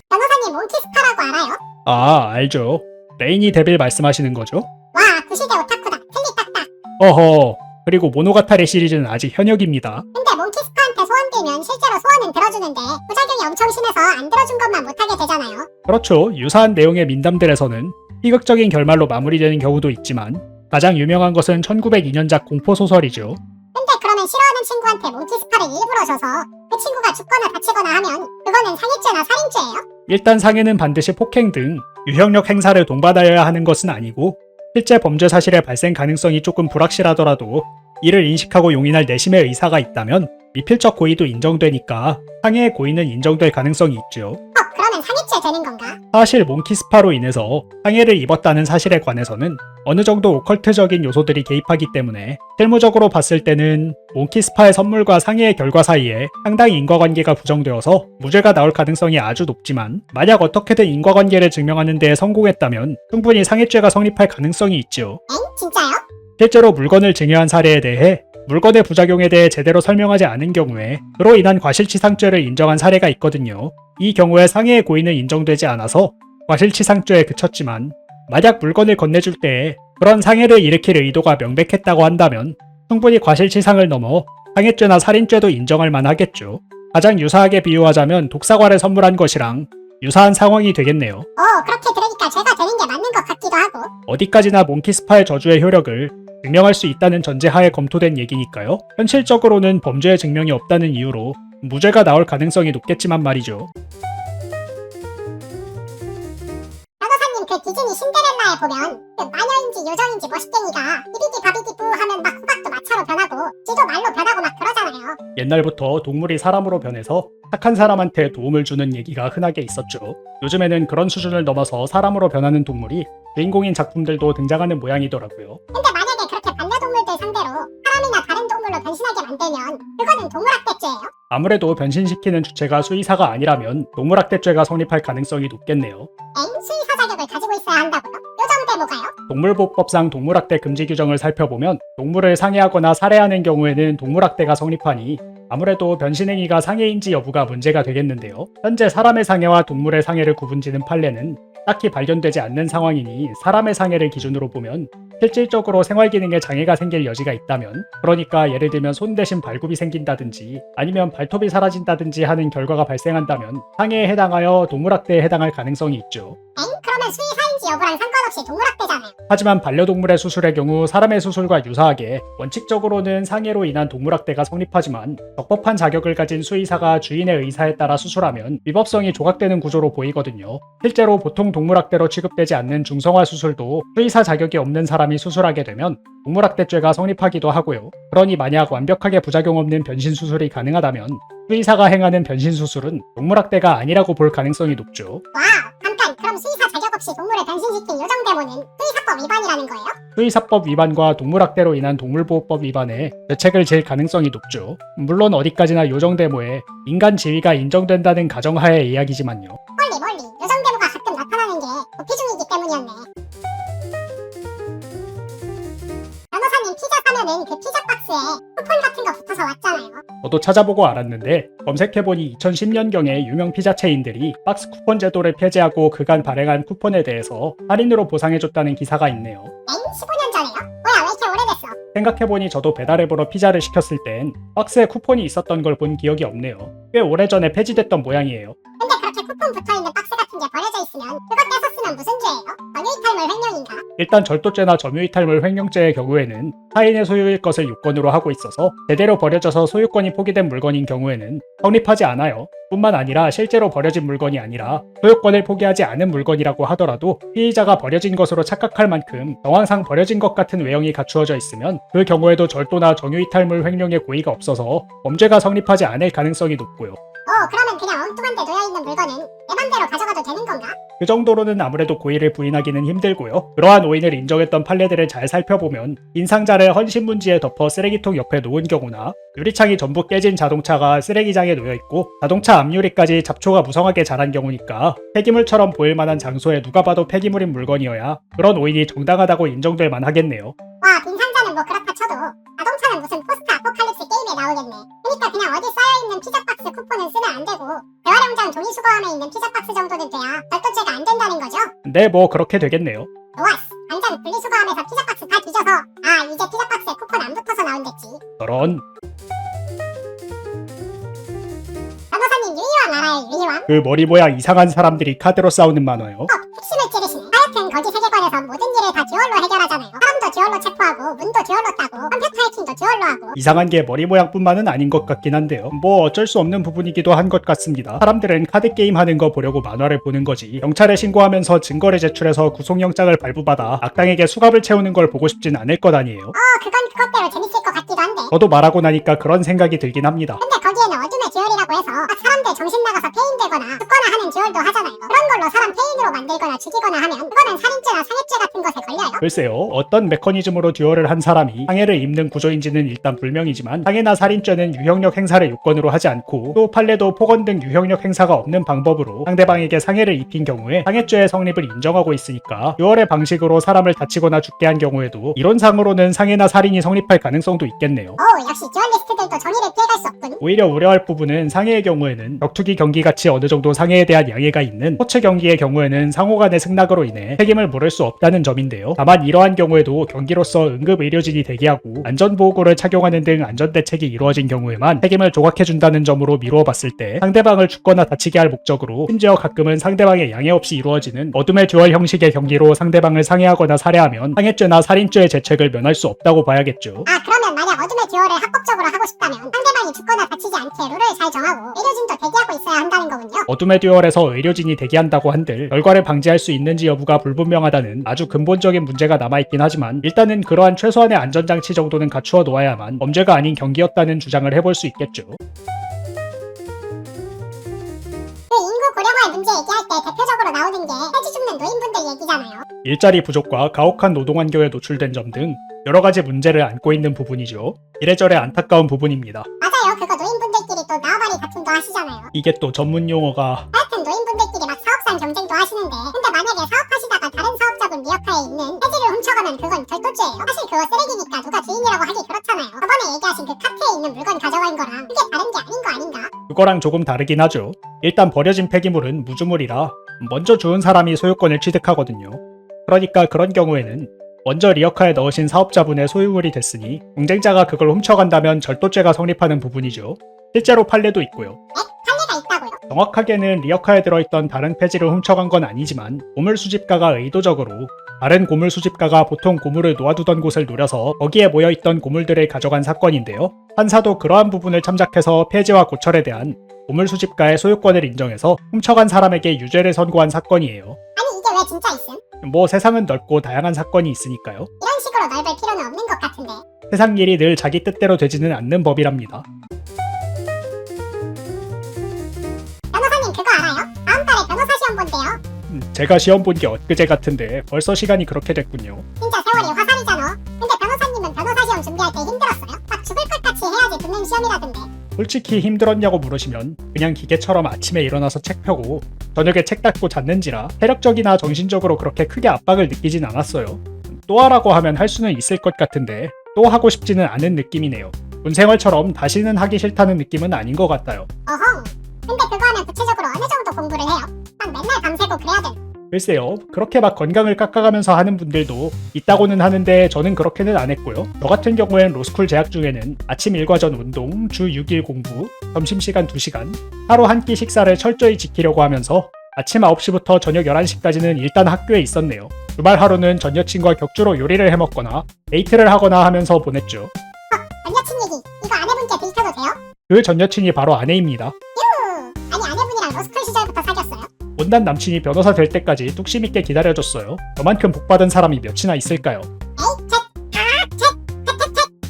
변호사님 몽키스파라고 알아요? 아, 알죠. 레이니 데빌 말씀하시는 거죠? 와, 구시대 오타쿠다. 틀리 딱딱. 어허, 그리고 모노가타리 시리즈는 아직 현역입니다. 근데 몽키스파한테 소원 빌면 실제로 소원은 들어주는데 부작용이 엄청 심해서 안 들어준 것만 못하게 되잖아요. 그렇죠. 유사한 내용의 민담들에서는 희극적인 결말로 마무리되는 경우도 있지만 가장 유명한 것은 1902년작 공포소설이죠. 근데 그러면 싫어하는 친구한테 몽키스파를 일부러 줘서 그 친구가 죽거나 다치거나 하면 그거는 상해죄나 살인죄예요? 일단 상해는 반드시 폭행 등 유형력 행사를 동반하여야 하는 것은 아니고 실제 범죄 사실의 발생 가능성이 조금 불확실하더라도 이를 인식하고 용인할 내심의 의사가 있다면 미필적 고의도 인정되니까 상해의 고의는 인정될 가능성이 있죠. 그러면 상해죄 되는 건가? 사실 몽키스파로 인해서 상해를 입었다는 사실에 관해서는 어느 정도 오컬트적인 요소들이 개입하기 때문에 실무적으로 봤을 때는 몽키스파의 선물과 상해의 결과 사이에 상당히 인과관계가 부정되어서 무죄가 나올 가능성이 아주 높지만 만약 어떻게든 인과관계를 증명하는 데에 성공했다면 충분히 상해죄가 성립할 가능성이 있죠. 엥? 진짜요? 실제로 물건을 증여한 사례에 대해 물건의 부작용에 대해 제대로 설명하지 않은 경우에 그로 인한 과실치상죄를 인정한 사례가 있거든요. 이 경우에 상해의 고의는 인정되지 않아서 과실치상죄에 그쳤지만 만약 물건을 건네줄 때에 그런 상해를 일으킬 의도가 명백했다고 한다면 충분히 과실치상을 넘어 상해죄나 살인죄도 인정할 만하겠죠. 가장 유사하게 비유하자면 독사과를 선물한 것이랑 유사한 상황이 되겠네요. 그렇게 들으니까 죄가 되는 게 맞는 것 같기도 하고. 어디까지나 몽키스파의 저주의 효력을 증명할 수 있다는 전제하에 검토된 얘기니까요. 현실적으로는 범죄의 증명이 없다는 이유로 무죄가 나올 가능성이 높겠지만 말이죠. 변호사님 그 디즈니 신데렐라에 보면 그 마녀인지 요정인지 멋있갱이가 비비디 바비디 부 하면 막 호박도 마차로 변하고 지도 말로 변하고 막 그러잖아요. 옛날부터 동물이 사람으로 변해서 착한 사람한테 도움을 주는 얘기가 흔하게 있었죠. 요즘에는 그런 수준을 넘어서 사람으로 변하는 동물이 주인공인 작품들도 등장하는 모양이더라고요. 근데 만약에 그렇게 반려동물들 되면 그거는 동물학대죄예요. 아무래도 변신시키는 주체가 수의사가 아니라면 동물학대죄가 성립할 가능성이 높겠네요. 수의사 자격을 가지고 있어야 한다고요? 요정 대모가요? 동물보호법상 동물학대 금지 규정을 살펴보면 동물을 상해하거나 살해하는 경우에는 동물학대가 성립하니 아무래도 변신행위가 상해인지 여부가 문제가 되겠는데요. 현재 사람의 상해와 동물의 상해를 구분짓는 판례는 딱히 발견되지 않는 상황이니 사람의 상해를 기준으로 보면 실질적으로 생활기능에 장애가 생길 여지가 있다면, 그러니까 예를 들면 손 대신 발굽이 생긴다든지 아니면 발톱이 사라진다든지 하는 결과가 발생한다면 상해에 해당하여 동물학대에 해당할 가능성이 있죠. 그러면 수의사인지 여부랑 상관없이 동물학대잖아요. 하지만 반려동물의 수술의 경우 사람의 수술과 유사하게 원칙적으로는 상해로 인한 동물학대가 성립하지만 적법한 자격을 가진 수의사가 주인의 의사에 따라 수술하면 위법성이 조각되는 구조로 보이거든요. 실제로 보통 동물학대로 취급되지 않는 중성화 수술도 수의사 자격이 없는 사람이 수술하게 되면 동물학대죄가 성립하기도 하고요. 그러니 만약 완벽하게 부작용 없는 변신 수술이 가능하다면 수의사가 행하는 변신 수술은 동물학대가 아니라고 볼 가능성이 높죠. 와우, 잠깐, 그럼 수의사 자격 없이 동물을 변신시킨 요정 대모는 수의사법 위반이라는 거예요? 수의사법 위반과 동물학대로 인한 동물보호법 위반에 죄책을 질 가능성이 높죠. 물론 어디까지나 요정대모에 인간 지위가 인정된다는 가정하에 이야기지만요. 멀리 요정 대모가 가끔 나타나는 게 도피 중이기 때문이었네. 변호사님, 피자 사면은 그 피자 박스에 쿠폰 같은 거 붙어서 왔잖아요. 저도 찾아보고 알았는데 검색해보니 2010년경에 유명 피자 체인들이 박스 쿠폰 제도를 폐지하고 그간 발행한 쿠폰에 대해서 할인으로 보상해줬다는 기사가 있네요. 15년 전에요? 뭐야, 왜 이렇게 오래됐어? 생각해보니 저도 배달앱으로 피자를 시켰을 땐 박스에 쿠폰이 있었던 걸 본 기억이 없네요. 꽤 오래전에 폐지됐던 모양이에요. 근데 그렇게 쿠폰 붙어있는 박스 같은 게 버려져 있으면 그것 떼서 쓰면 무슨 죄예요? 전유이탈물 횡령인가? 일단 절도죄나 점유이탈물 횡령죄의 경우에는 타인의 소유일 것을 요건으로 하고 있어서 제대로 버려져서 소유권이 포기된 물건인 경우에는 성립하지 않아요. 뿐만 아니라 실제로 버려진 물건이 아니라 소유권을 포기하지 않은 물건이라고 하더라도 피의자가 버려진 것으로 착각할 만큼 정황상 버려진 것 같은 외형이 갖추어져 있으면 그 경우에도 절도나 정유이탈물 횡령의 고의가 없어서 범죄가 성립하지 않을 가능성이 높고요. 그러면 그냥 엉뚱한 데 놓여있는 물건은 내 맘대로 가져가도 되는 건가? 그 정도로는 아무래도 고의를 부인하기는 힘들고요. 그러한 오인을 인정했던 판례들을 잘 살펴보면 빈 상자를 헌신문지에 덮어 쓰레기통 옆에 놓은 경우나 유리창이 전부 깨진 자동차가 쓰레기장에 놓여있고 자동차 앞유리까지 잡초가 무성하게 자란 경우니까 폐기물처럼 보일 만한 장소에 누가 봐도 폐기물인 물건이어야 그런 오인이 정당하다고 인정될 만하겠네요. 와, 빈 상자는 뭐 그렇다 쳐도 자동차는 무슨 포스트 아포칼립스 게임에 나오겠네. 그러니까 그냥 어디 쌓여있는 피자박스 쿠폰은 쓰면 안 되고 재활용장 종이 수거함에 있는 피자박스 정도는 돼야 절도죄가 안 된다는 거죠? 네, 뭐 그렇게 되겠네요. 좋았어. 당장 분리수거함에서 피자박스 다 뒤져서 이제 피자박스에 쿠폰 안 붙어서 나온댔지. 저런, 변호사님, 유희왕 알아요? 유희왕? 그 머리 모양 이상한 사람들이 카드로 싸우는 만화요. 핵심을 찌르시네. 하여튼 거기 세계관에선 모든 일을 다 듀얼로 해결하잖아요. 사람도 듀얼로 체포하고 문도 듀얼로 따고 컴퓨터 해킹도 듀얼로 하고. 이상한 게 머리 모양뿐만은 아닌 것 같긴 한데요. 뭐 어쩔 수 없는 부분이기도 한 것 같습니다. 사람들은 카드 게임 하는 거 보려고 만화를 보는 거지 경찰에 신고하면서 증거를 제출해서 구속영장을 발부받아 악당에게 수갑을 채우는 걸 보고 싶진 않을 것 아니에요. 그건 그것대로 재밌을 것 같기도 한데. 저도 말하고 나니까 그런 생각이 들긴 합니다. 근데 거기에는 어둠의 듀얼이라고 해서 사람들 정신 나가서 폐인되거나 죽거나 하는 듀얼도 하잖아요. 그런 걸로 사람 폐인으로 만들거나 죽이거나 하면 그거는 살인죄나 상해죄 같은 것에 걸려요. 글쎄요, 어떤 메커니즘으로 듀얼을 한 사람이 상해를 입는 구조인지는 일단 불명이지만 상해나 살인죄는 유형력 행사를 요건으로 하지 않고 또 판례도 폭언 등 유형력 행사가 없는 방법으로 상대방에게 상해를 입힌 경우에 상해죄의 성립을 인정하고 있으니까 듀얼의 방식으로 사람을 다치거나 죽게 한 경우에도 이론상으로는 상해나 살인이 성립할 가능성도 있겠네요. 역시 듀얼리스트들도 정의를 피해갈 수 없군. 오히려 우려할 부분은 상해의 경우에는 격투기 경기같이 어느 정도 상해에 대한 양해가 있는 스포츠 경기의 경우에는 상호 간의 승낙으로 인해 책임을 물을 수 없다는 점인데요. 다만 이러한 경우에도 경기로서 응급의료진이 대기하고 안전보호구를 착용하는 등 안전대책이 이루어진 경우에만 책임을 조각해준다는 점으로 미루어 봤을 때 상대방을 죽거나 다치게 할 목적으로 심지어 가끔은 상대방의 양해 없이 이루어지는 어둠의 듀얼 형식의 경기로 상대방을 상해하거나 살해하면 상해죄나 살인죄의 죄책을 면할 수 없다고 봐야겠죠. 그러면 만약 어둠의 듀얼을 합법적으로 하고 싶다면 상대방이 죽거나 다치지 않게 룰을 잘 정하고 의료진도 대기하고 있어야 한다는 거군요. 어둠의 듀얼에서 의료진이 대기한다고 한들 결과를 방지할 수 있는지 여부가 불분명하다는 아주 근본적인 문제가 남아있긴 하지만 일단은 그러한 최소한의 안전장치 정도는 갖추어 놓아야만 범죄가 아닌 경기였다는 주장을 해볼 수 있겠죠. 그 인구 또 고령화의 문제 얘기할 때 대표적으로 나오는 게 해지 죽는 노인분들 얘기잖아요. 일자리 부족과 가혹한 노동 환경에 노출된 점 등 여러 가지 문제를 안고 있는 부분이죠. 이래저래 안타까운 부분입니다. 맞아요. 그거 노인분들끼리 또 나와바리 다툼도 하시잖아요. 이게 또 전문 용어가 하여튼 노인분들끼리 막 사업상 경쟁도 하시는데 근데 만약에 사업하시다가 다른 사업자분 리어카에 있는 해지를 훔쳐가면 그건 절도죄예요. 사실 그거 쓰레기니까 누가 주인이라고 하기 그렇잖아요. 저번에 얘기하신 그 카페에 있는 물건 가져간 거랑 그게 다른 게 아닌 거 아닌가? 그거랑 조금 다르긴 하죠. 일단 버려진 폐기물은 무주물이라 먼저 주운 사람이 소유권을 취득하거든요. 그러니까 그런 경우에는 먼저 리어카에 넣으신 사업자분의 소유물이 됐으니 경쟁자가 그걸 훔쳐간다면 절도죄가 성립하는 부분이죠. 실제로 판례도 있고요. 판례가 있다고요? 정확하게는 리어카에 들어있던 다른 폐지를 훔쳐간 건 아니지만 고물 수집가가 의도적으로 다른 고물 수집가가 보통 고물을 놓아두던 곳을 노려서 거기에 모여있던 고물들을 가져간 사건인데요. 판사도 그러한 부분을 참작해서 폐지와 고철에 대한 고물 수집가의 소유권을 인정해서 훔쳐간 사람에게 유죄를 선고한 사건이에요. 아니 이게 왜 진짜 있음? 뭐 세상은 넓고 다양한 사건이 있으니까요. 이런 식으로 넓을 필요는 없는 것 같은데. 세상 일이 늘 자기 뜻대로 되지는 않는 법이랍니다. 변호사님 그거 알아요? 다음 달에 변호사 시험 본대요. 제가 시험 본 게 엊그제 같은데 벌써 시간이 그렇게 됐군요. 진짜 세월이 화살이잖아. 근데 변호사님은 변호사 시험 준비할 때 힘들었어요? 막 죽을 것 같이 해야지 붙는 시험이라던데. 솔직히 힘들었냐고 물으시면 그냥 기계처럼 아침에 일어나서 책 펴고 저녁에 책 닫고 잤는지라 체력적이나 정신적으로 그렇게 크게 압박을 느끼진 않았어요. 또 하라고 하면 할 수는 있을 것 같은데 또 하고 싶지는 않은 느낌이네요. 군 생활처럼 다시는 하기 싫다는 느낌은 아닌 것 같아요. 어헝. 근데 그거 하면 구체적으로 어느 정도 공부를 해요? 막 맨날 밤새고 그래야 되나? 글쎄요, 그렇게 막 건강을 깎아가면서 하는 분들도 있다고는 하는데 저는 그렇게는 안 했고요. 저 같은 경우엔 로스쿨 재학 중에는 아침 일과 전 운동, 주 6일 공부, 점심시간 2시간, 하루 한 끼 식사를 철저히 지키려고 하면서 아침 9시부터 저녁 11시까지는 일단 학교에 있었네요. 주말 하루는 전 여친과 격주로 요리를 해먹거나 데이트를 하거나 하면서 보냈죠. 전 여친 얘기. 이거 아내분께 들켜도 돼요? 그 전 여친이 바로 아내입니다. 아니 아내분이랑 로스쿨 시절부터 사귀었어요? 못난 남친이 변호사 될 때까지 뚝심 있게 기다려줬어요. 저만큼 복받은 사람이 몇이나 있을까요?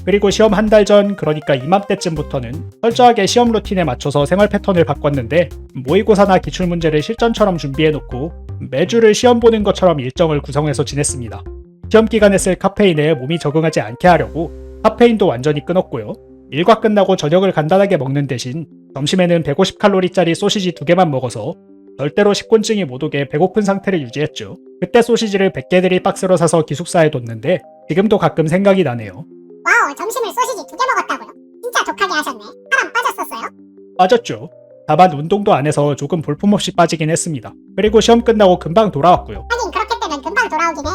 그리고 시험 한 달 전, 그러니까 이맘때쯤부터는 철저하게 시험 루틴에 맞춰서 생활 패턴을 바꿨는데 모의고사나 기출문제를 실전처럼 준비해놓고 매주를 시험 보는 것처럼 일정을 구성해서 지냈습니다. 시험 기간에 쓸 카페인에 몸이 적응하지 않게 하려고 카페인도 완전히 끊었고요. 일과 끝나고 저녁을 간단하게 먹는 대신 점심에는 150칼로리짜리 소시지 2개만 먹어서 절대로 식곤증이 못 오게 배고픈 상태를 유지했죠. 그때 소시지를 100개들이 박스로 사서 기숙사에 뒀는데 지금도 가끔 생각이 나네요. 와우 점심을 소시지 2개 먹었다고요? 진짜 독하게 하셨네. 사람 빠졌었어요? 빠졌죠. 다만 운동도 안 해서 조금 볼품없이 빠지긴 했습니다. 그리고 시험 끝나고 금방 돌아왔고요. 하긴 그렇게 되면 금방 돌아오긴 해.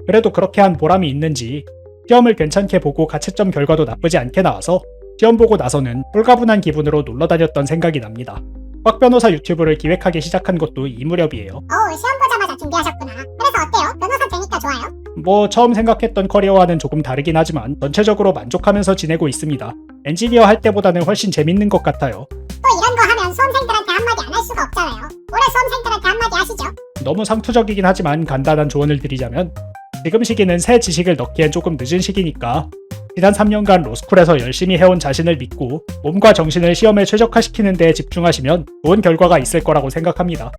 그래도 그렇게 한 보람이 있는지 시험을 괜찮게 보고 가채점 결과도 나쁘지 않게 나와서 시험 보고 나서는 홀가분한 기분으로 놀러 다녔던 생각이 납니다. 박 변호사 유튜브를 기획하기 시작한 것도 이 무렵이에요. 어우 시험 보자마자 준비하셨구나. 그래서 어때요? 변호사 되니까 좋아요? 뭐 처음 생각했던 커리어와는 조금 다르긴 하지만 전체적으로 만족하면서 지내고 있습니다. 엔지니어 할 때보다는 훨씬 재밌는 것 같아요. 또 이런 거 하면 수험생들한테 한마디 안 할 수가 없잖아요. 올해 수험생들한테 한마디 하시죠. 너무 상투적이긴 하지만 간단한 조언을 드리자면 지금 시기는 새 지식을 넣기엔 조금 늦은 시기니까 지난 3년간 로스쿨에서 열심히 해온 자신을 믿고 몸과 정신을 시험에 최적화시키는 데 집중하시면 좋은 결과가 있을 거라고 생각합니다.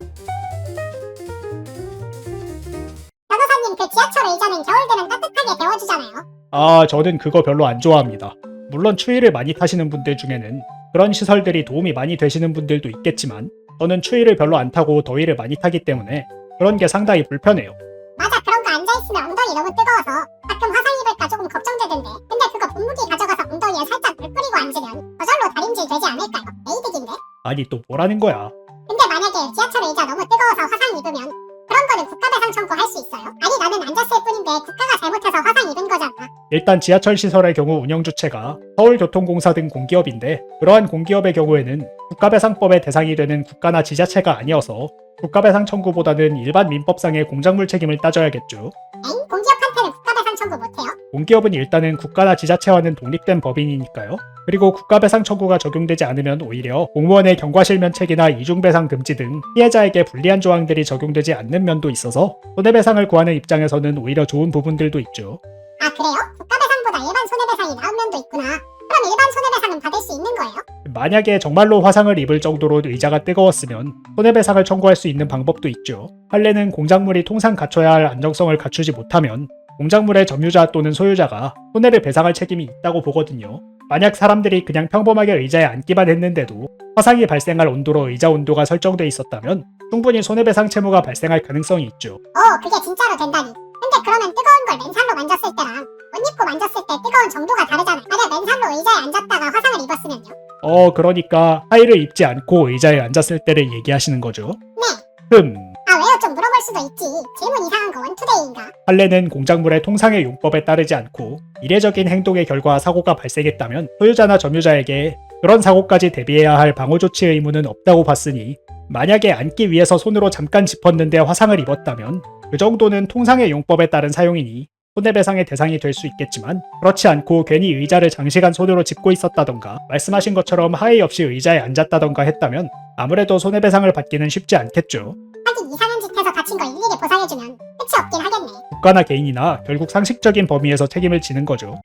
변호사님 그 지하철 의자는 겨울 되면 따뜻하게 데워주잖아요. 아, 저는 그거 별로 안 좋아합니다. 물론 추위를 많이 타시는 분들 중에는 그런 시설들이 도움이 많이 되시는 분들도 있겠지만 저는 추위를 별로 안 타고 더위를 많이 타기 때문에 그런 게 상당히 불편해요. 맞아 그런 거 앉아있으면 엉덩이 너무 뜨거워서 가끔 화상 입을까 조금 걱정되던데 근데 그거 분무기 가져가서 엉덩이에 살짝 물 뿌리고 앉으면 저절로 다림질 되지 않을까요? 에이득인데? 아니 또 뭐라는 거야. 근데 만약에 지하철 의자 너무 뜨거워서 화상 입으면 그런 거는 국가배상 청구 할 수 있어요? 아니 나는 앉았을 뿐인데 국가가 잘못해서 화상 입은 거잖아. 일단 지하철 시설의 경우 운영 주체가 서울교통공사 등 공기업인데 그러한 공기업의 경우에는 국가배상법의 대상이 되는 국가나 지자체가 아니어서 국가배상 청구보다는 일반 민법상의 공작물 책임을 따져야겠죠. 엥? 공기업한테는 국가배상 청구 못해요? 공기업은 일단은 국가나 지자체와는 독립된 법인이니까요. 그리고 국가배상 청구가 적용되지 않으면 오히려 공무원의 경과실면책이나 이중배상 금지 등 피해자에게 불리한 조항들이 적용되지 않는 면도 있어서 손해배상을 구하는 입장에서는 오히려 좋은 부분들도 있죠. 아 그래요? 국가배상보다 일반 손해배상이 나은 면도 있구나. 그럼 그럼 일반 손해배상은 받을 수 있는 거예요? 만약에 정말로 화상을 입을 정도로 의자가 뜨거웠으면 손해배상을 청구할 수 있는 방법도 있죠. 판례는 공작물이 통상 갖춰야 할 안정성을 갖추지 못하면 공작물의 점유자 또는 소유자가 손해를 배상할 책임이 있다고 보거든요. 만약 사람들이 그냥 평범하게 의자에 앉기만 했는데도 화상이 발생할 온도로 의자 온도가 설정돼 있었다면 충분히 손해배상 채무가 발생할 가능성이 있죠. 그게 진짜로 된다니. 근데 그러면 뜨거운 걸 맨살로 만졌을 때랑 옷 입고 만졌을 때 뜨거운 정도가 다르잖아요. 만약 맨살로 의자에 앉았다가 화상을 입었으면요? 그러니까 하의를 입지 않고 의자에 앉았을 때를 얘기하시는 거죠. 네. 왜요? 좀 물어볼 수도 있지. 질문 이상한 거 원투데이인가? 판례는 공작물의 통상의 용법에 따르지 않고 이례적인 행동의 결과 사고가 발생했다면 소유자나 점유자에게 그런 사고까지 대비해야 할 방호 조치 의무는 없다고 봤으니 만약에 앉기 위해서 손으로 잠깐 짚었는데 화상을 입었다면 그 정도는 통상의 용법에 따른 사용이니 손해배상의 대상이 될 수 있겠지만 그렇지 않고 괜히 의자를 장시간 손으로 짚고 있었다던가 말씀하신 것처럼 하의 없이 의자에 앉았다던가 했다면 아무래도 손해배상을 받기는 쉽지 않겠죠. 하긴 이상한 짓 해서 다친 거 일일이 보상해주면 끝이 없긴 하겠네. 국가나 개인이나 결국 상식적인 범위에서 책임을 지는 거죠.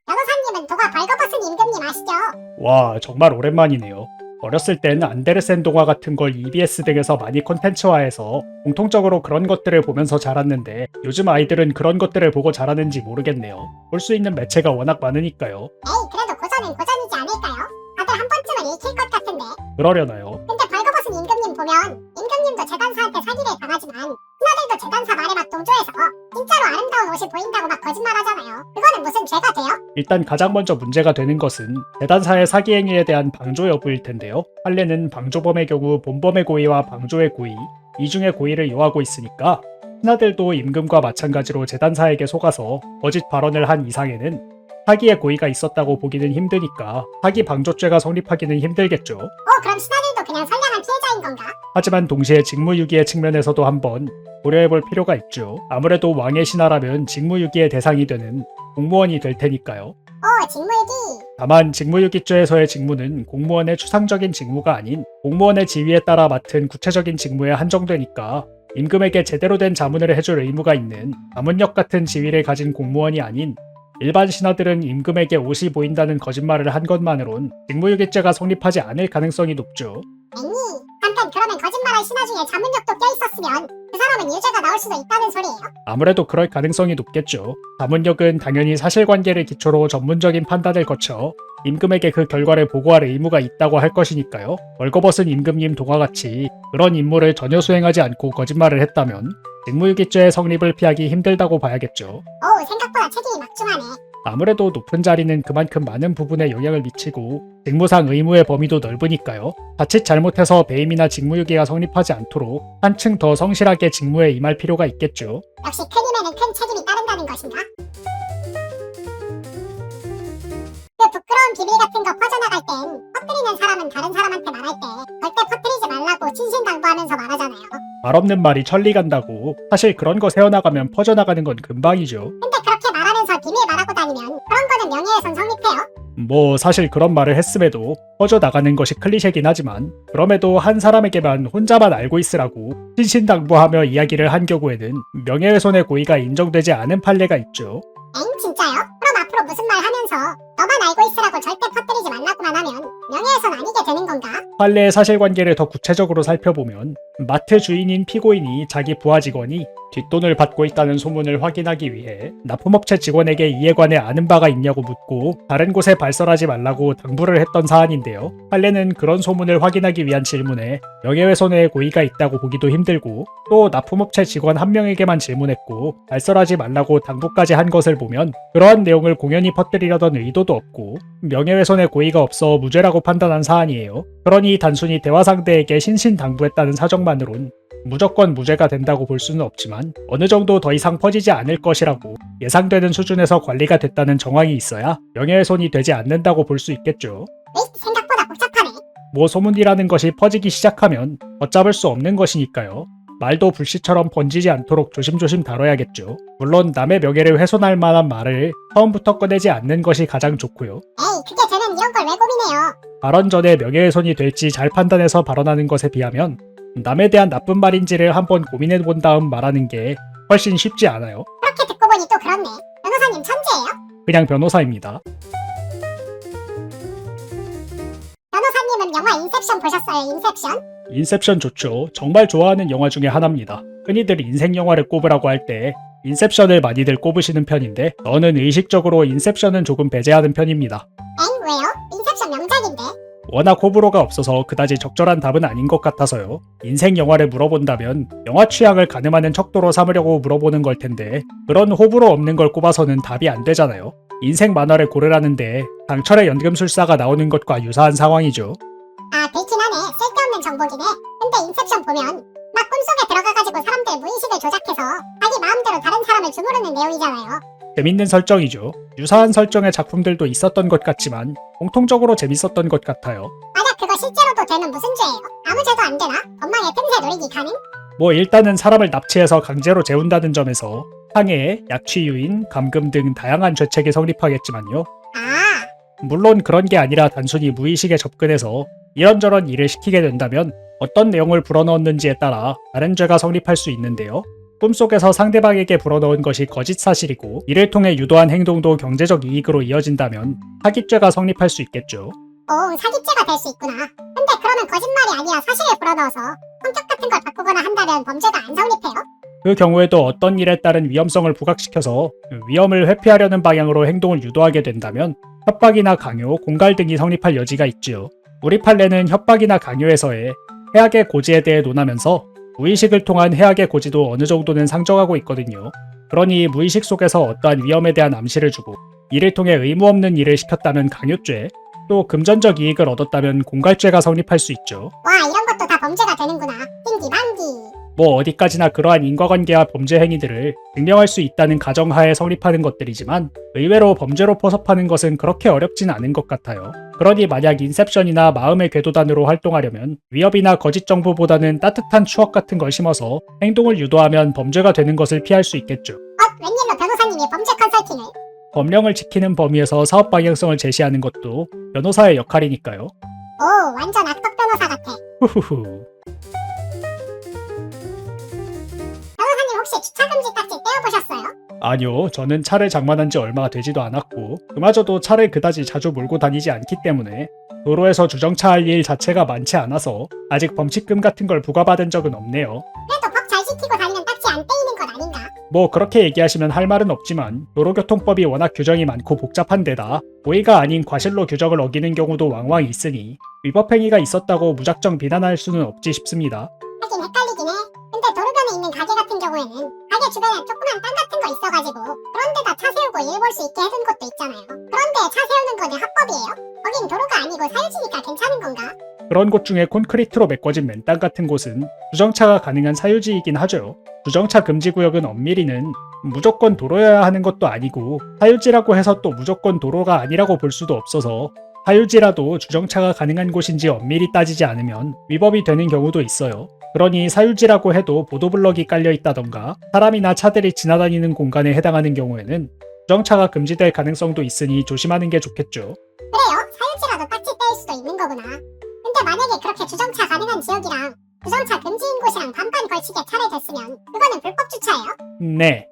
변호사님은 도가 벌거벗은 임금님 아시죠? 와, 정말 오랜만이네요. 어렸을 땐 안데르센 동화 같은 걸 EBS 등에서 많이 콘텐츠화해서 공통적으로 그런 것들을 보면서 자랐는데 요즘 아이들은 그런 것들을 보고 자라는지 모르겠네요. 볼 수 있는 매체가 워낙 많으니까요. 에이, 그래도 고전은 고전이지 않을까요? 다들 한 번쯤은 읽힐 것 같은데. 그러려나요? 근데 벌거벗은 임금님 보면 임금님도 재단사한테 사기를 당하지만 신하들도 재단사 말에 막 동조해서 진짜로 아름다운 옷이 보인다고 막 거짓말하잖아요. 그거는 무슨 죄가 돼요? 일단 가장 먼저 문제가 되는 것은 재단사의 사기 행위에 대한 방조 여부일 텐데요. 판례는 방조범의 경우 본범의 고의와 방조의 고의, 이 중에 고의를 요하고 있으니까 신하들도 임금과 마찬가지로 재단사에게 속아서 거짓 발언을 한 이상에는 사기의 고의가 있었다고 보기는 힘드니까 사기 방조죄가 성립하기는 힘들겠죠. 그럼 신하들도 그냥 선량한 피해자인 건가? 하지만 동시에 직무유기의 측면에서도 한번 고려해볼 필요가 있죠. 아무래도 왕의 신하라면 직무유기의 대상이 되는 공무원이 될 테니까요. 직무유기. 다만 직무유기죄에서의 직무는 공무원의 추상적인 직무가 아닌 공무원의 지위에 따라 맡은 구체적인 직무에 한정되니까 임금에게 제대로 된 자문을 해줄 의무가 있는 자문력 같은 지위를 가진 공무원이 아닌 일반 신하들은 임금에게 옷이 보인다는 거짓말을 한 것만으론 직무유기죄가 성립하지 않을 가능성이 높죠. 아니, 잠깐 그러면 거짓말한 신하 중에 자문력도 껴있었으면 그 사람은 유죄가 나올 수도 있다는 소리예요? 아무래도 그럴 가능성이 높겠죠. 자문력은 당연히 사실관계를 기초로 전문적인 판단을 거쳐 임금에게 그 결과를 보고할 의무가 있다고 할 것이니까요. 벌거벗은 임금님 동화같이 그런 임무를 전혀 수행하지 않고 거짓말을 했다면 직무유기죄의 성립을 피하기 힘들다고 봐야겠죠. 생각보다 책임이 막중하네. 아무래도 높은 자리는 그만큼 많은 부분에 영향을 미치고 직무상 의무의 범위도 넓으니까요. 자칫 잘못해서 배임이나 직무유기가 성립하지 않도록 한층 더 성실하게 직무에 임할 필요가 있겠죠. 역시 큰 힘에는 큰 책임이 따른다는 것인가? 그 부끄러운 비밀 같은 거 퍼져나갈 땐 퍼뜨리는 사람은 다른 사람한테 말할 때 절대 퍼뜨리지 말라고 신신당부하면서 말하잖아요. 말 없는 말이 천리 간다고. 사실 그런 거 새어나가면 퍼져나가는 건 금방이죠. 근데 그렇게 말하면서 비밀 말하고 다니면 그런 거는 명예훼손 성립해요? 사실 그런 말을 했음에도 퍼져나가는 것이 클리셰긴 하지만 그럼에도 한 사람에게만 혼자만 알고 있으라고 신신당부하며 이야기를 한 경우에는 명예훼손의 고의가 인정되지 않은 판례가 있죠. 진짜요? 그럼 앞으로 무슨 말 하면서 너만 알고 있으라고 절대 퍼뜨리지 말라고만 하면 명예훼손 아니게 되는 건가? 판례의 사실관계를 더 구체적으로 살펴보면 마트 주인인 피고인이 자기 부하 직원이 뒷돈을 받고 있다는 소문을 확인하기 위해 납품업체 직원에게 이에 관해 아는 바가 있냐고 묻고 다른 곳에 발설하지 말라고 당부를 했던 사안인데요. 판례는 그런 소문을 확인하기 위한 질문에 명예훼손의 고의가 있다고 보기도 힘들고 또 납품업체 직원 한 명에게만 질문했고 발설하지 말라고 당부까지 한 것을 보면 그러한 내용을 공연히 퍼뜨리려던 의도도 없고 명예훼손의 고의가 없어 무죄라고 판단한 사안이에요. 그러니 단순히 대화 상대에게 신신당부했다는 사정만으론 무조건 무죄가 된다고 볼 수는 없지만 어느 정도 더 이상 퍼지지 않을 것이라고 예상되는 수준에서 관리가 됐다는 정황이 있어야 명예훼손이 되지 않는다고 볼 수 있겠죠. 생각보다 복잡하네. 소문이라는 것이 퍼지기 시작하면 걷잡을 수 없는 것이니까요. 말도 불씨처럼 번지지 않도록 조심조심 다뤄야겠죠. 물론 남의 명예를 훼손할 만한 말을 처음부터 꺼내지 않는 것이 가장 좋고요. 그게 쟤는 이런 걸 왜 고민해요? 발언 전에 명예훼손이 될지 잘 판단해서 발언하는 것에 비하면 남에 대한 나쁜 말인지를 한번 고민해본 다음 말하는 게 훨씬 쉽지 않아요. 그렇게 듣고 보니 또 그렇네. 변호사님 천재예요? 그냥 변호사입니다. 변호사님은 영화 인셉션 보셨어요? 인셉션? 인셉션 좋죠. 정말 좋아하는 영화 중에 하나입니다. 흔히들 인생 영화를 꼽으라고 할 때 인셉션을 많이들 꼽으시는 편인데 저는 의식적으로 인셉션은 조금 배제하는 편입니다. 엥? 왜요? 인셉션 명작인데. 워낙 호불호가 없어서 그다지 적절한 답은 아닌 것 같아서요. 인생 영화를 물어본다면 영화 취향을 가늠하는 척도로 삼으려고 물어보는 걸 텐데 그런 호불호 없는 걸 꼽아서는 답이 안 되잖아요. 인생 만화를 고르라는데 강철의 연금술사가 나오는 것과 유사한 상황이죠. 아, 그렇긴 하네. 쓸데없는 정보긴 해. 근데 인셉션 보면 막 꿈속에 들어가가지고 사람들 무의식을 조작해서 자기 마음대로 다른 사람을 주무르는 내용이잖아요. 재밌는 설정이죠. 유사한 설정의 작품들도 있었던 것 같지만 공통적으로 재밌었던 것 같아요. 만약 그거 실제로도 되면 무슨 죄예요? 아무 죄도 안 되나? 법망의 틈새 노리기 가능? 뭐 일단은 사람을 납치해서 강제로 재운다는 점에서 항해, 약취유인, 감금 등 다양한 죄책이 성립하겠지만요. 아, 물론 그런 게 아니라 단순히 무의식에 접근해서 이런저런 일을 시키게 된다면 어떤 내용을 불어넣었는지에 따라 다른 죄가 성립할 수 있는데요. 꿈속에서 상대방에게 불어넣은 것이 거짓 사실이고 이를 통해 유도한 행동도 경제적 이익으로 이어진다면 사기죄가 성립할 수 있겠죠. 오, 사기죄가 될 수 있구나. 근데 그러면 거짓말이 아니라 사실을 불어넣어서 성격 같은 걸 바꾸거나 한다면 범죄가 안 성립해요? 그 경우에도 어떤 일에 따른 위험성을 부각시켜서 그 위험을 회피하려는 방향으로 행동을 유도하게 된다면 협박이나 강요, 공갈 등이 성립할 여지가 있지요. 우리 판례는 협박이나 강요에서의 해악의 고지에 대해 논하면서 무의식을 통한 해악의 고지도 어느 정도는 상정하고 있거든요. 그러니 무의식 속에서 어떠한 위험에 대한 암시를 주고 이를 통해 의무 없는 일을 시켰다면 강요죄, 또 금전적 이익을 얻었다면 공갈죄가 성립할 수 있죠. 와, 이런 것도 다 범죄가 되는구나. 띵기방기. 뭐 어디까지나 그러한 인과관계와 범죄 행위들을 증명할 수 있다는 가정하에 성립하는 것들이지만 의외로 범죄로 포섭하는 것은 그렇게 어렵진 않은 것 같아요. 그러니 만약 인셉션이나 마음의 궤도단으로 활동하려면 위협이나 거짓 정보보다는 따뜻한 추억 같은 걸 심어서 행동을 유도하면 범죄가 되는 것을 피할 수 있겠죠. 웬일로 변호사님이 범죄 컨설팅을? 법령을 지키는 범위에서 사업 방향성을 제시하는 것도 변호사의 역할이니까요. 오, 완전 악덕 변호사 같아. 후후후. 변호사님 혹시 주차금지 딱지 떼어보셨어요? 아니요, 저는 차를 장만한 지 얼마 되지도 않았고 그마저도 차를 그다지 자주 몰고 다니지 않기 때문에 도로에서 주정차할 일 자체가 많지 않아서 아직 범칙금 같은 걸 부과받은 적은 없네요. 그래도 법 잘 지키고 다니면 딱지 안 떼이는 건 아닌가? 뭐 그렇게 얘기하시면 할 말은 없지만 도로교통법이 워낙 규정이 많고 복잡한 데다 고의가 아닌 과실로 규정을 어기는 경우도 왕왕 있으니 위법행위가 있었다고 무작정 비난할 수는 없지 싶습니다. 하긴 헷갈리긴 해. 근데 도로변에 있는 가게 같은 경우에는 가게 주변에 조그만 땅 같은 거 있어가지고 그런 데다 차 세우고 일 볼 수 있게 해둔 것도 있잖아요. 그런데 차 세우는 거는 합법이에요? 거긴 도로가 아니고 사유지니까 괜찮은 건가? 그런 곳 중에 콘크리트로 메꿔진 맨땅 같은 곳은 주정차가 가능한 사유지이긴 하죠. 주정차 금지 구역은 엄밀히는 무조건 도로여야 하는 것도 아니고 사유지라고 해서 또 무조건 도로가 아니라고 볼 수도 없어서 사유지라도 주정차가 가능한 곳인지 엄밀히 따지지 않으면 위법이 되는 경우도 있어요. 그러니 사유지라고 해도 보도블럭이 깔려 있다던가 사람이나 차들이 지나다니는 공간에 해당하는 경우에는 주정차가 금지될 가능성도 있으니 조심하는 게 좋겠죠. 그래요? 사유지라도 딱지 떼일 수도 있는 거구나. 근데 만약에 그렇게 주정차 가능한 지역이랑 주정차 금지인 곳이랑 반반 걸치게 차를 댔으면 그거는 불법 주차예요? 네,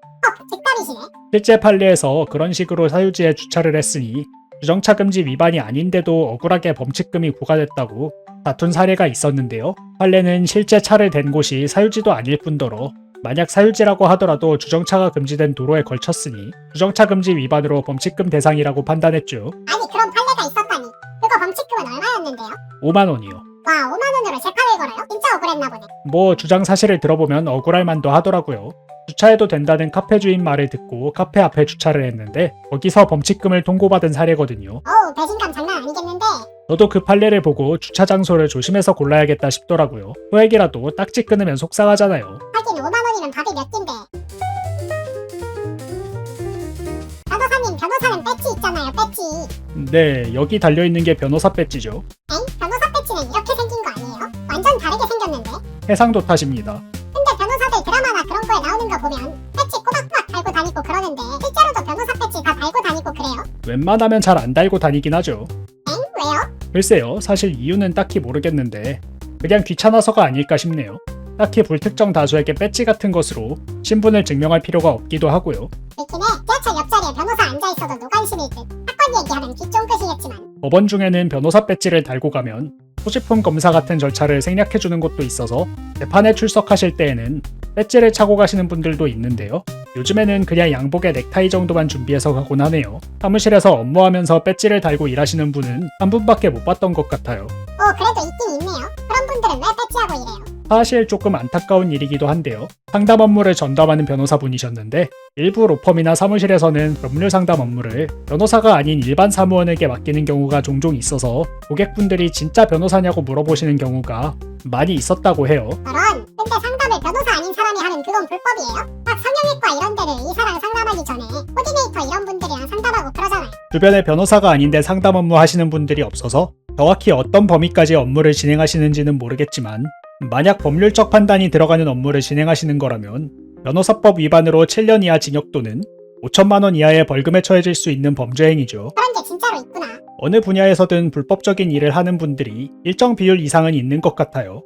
즉답이시네. 실제 판례에서 그런 식으로 사유지에 주차를 했으니 주정차 금지 위반이 아닌데도 억울하게 범칙금이 부과됐다고 다툰 사례가 있었는데요. 판례는 실제 차를 댄 곳이 사유지도 아닐 뿐더러 만약 사유지라고 하더라도 주정차가 금지된 도로에 걸쳤으니 주정차 금지 위반으로 범칙금 대상이라고 판단했죠. 아니 그런 판례가 있었다니. 그거 범칙금은 얼마였는데요? 5만 원이요. 와, 5만 원으로 재판을 걸어요? 진짜 억울했나 보네. 뭐 주장 사실을 들어보면 억울할 만도 하더라고요. 주차해도 된다는 카페 주인 말을 듣고 카페 앞에 주차를 했는데 거기서 범칙금을 통고받은 사례거든요. 어우, 배신감 장난 아니겠는데. 저도 그 판례를 보고 주차 장소를 조심해서 골라야겠다 싶더라고요. 소액이라도 딱지 끊으면 속상하잖아요. 하긴 5만 원이면 밥이 몇 끼인데. 변호사님, 변호사는 배지 있잖아요, 배지. 네, 여기 달려있는 게 변호사 배지죠. 엥? 변호사 배지는 이렇게 생긴 거 아니에요? 완전 다르게 생겼는데? 해상도 탓입니다. 근데 변호사들 드라마나 그런 거에 나오는 거 보면 배지 꼬박꼬박 달고 다니고 그러는데 실제로도 변호사 배지 다 달고 다니고 그래요? 웬만하면 잘 안 달고 다니긴 하죠. 엥? 왜요? 글쎄요, 사실 이유는 딱히 모르겠는데 그냥 귀찮아서가 아닐까 싶네요. 딱히 불특정 다수에게 배지 같은 것으로 신분을 증명할 필요가 없기도 하고요. 그렇긴 해. 지하철 옆자리에 변호사 변호사가 앉아있어도 노관심일 듯 사건 얘기하면 귀 쫑긋이겠지만 법원 중에는 변호사 배지를 달고 가면 소지품 검사 같은 절차를 생략해주는 곳도 있어서 재판에 출석하실 때에는 배지를 차고 가시는 분들도 있는데요. 요즘에는 그냥 양복에 넥타이 정도만 준비해서 가곤 하네요. 사무실에서 업무하면서 배지를 달고 일하시는 분은 한 분밖에 못 봤던 것 같아요. 그래도 있긴 있네요. 그런 분들은 왜 배지하고 이래요? 사실 조금 안타까운 일이기도 한데요. 상담 업무를 전담하는 변호사분이셨는데 일부 로펌이나 사무실에서는 법률 상담 업무를 변호사가 아닌 일반 사무원에게 맡기는 경우가 종종 있어서 고객분들이 진짜 변호사냐고 물어보시는 경우가 많이 있었다고 해요. 저런, 근데 상담을 변호사 아닌 사람이 하는 그건 불법이에요? 딱 성형외과 이런 데를 의사랑 상담하기 전에 코디네이터 이런 분들이랑 상담하고 그러잖아요. 주변에 변호사가 아닌데 상담 업무 하시는 분들이 없어서 정확히 어떤 범위까지 업무를 진행하시는지는 모르겠지만 만약 법률적 판단이 들어가는 업무를 진행하시는 거라면 변호사법 위반으로 7년 이하 징역 또는 5천만 원 이하의 벌금에 처해질 수 있는 범죄 행위죠. 그런 게 진짜로 있구나. 어느 분야에서든 불법적인 일을 하는 분들이 일정 비율 이상은 있는 것 같아요.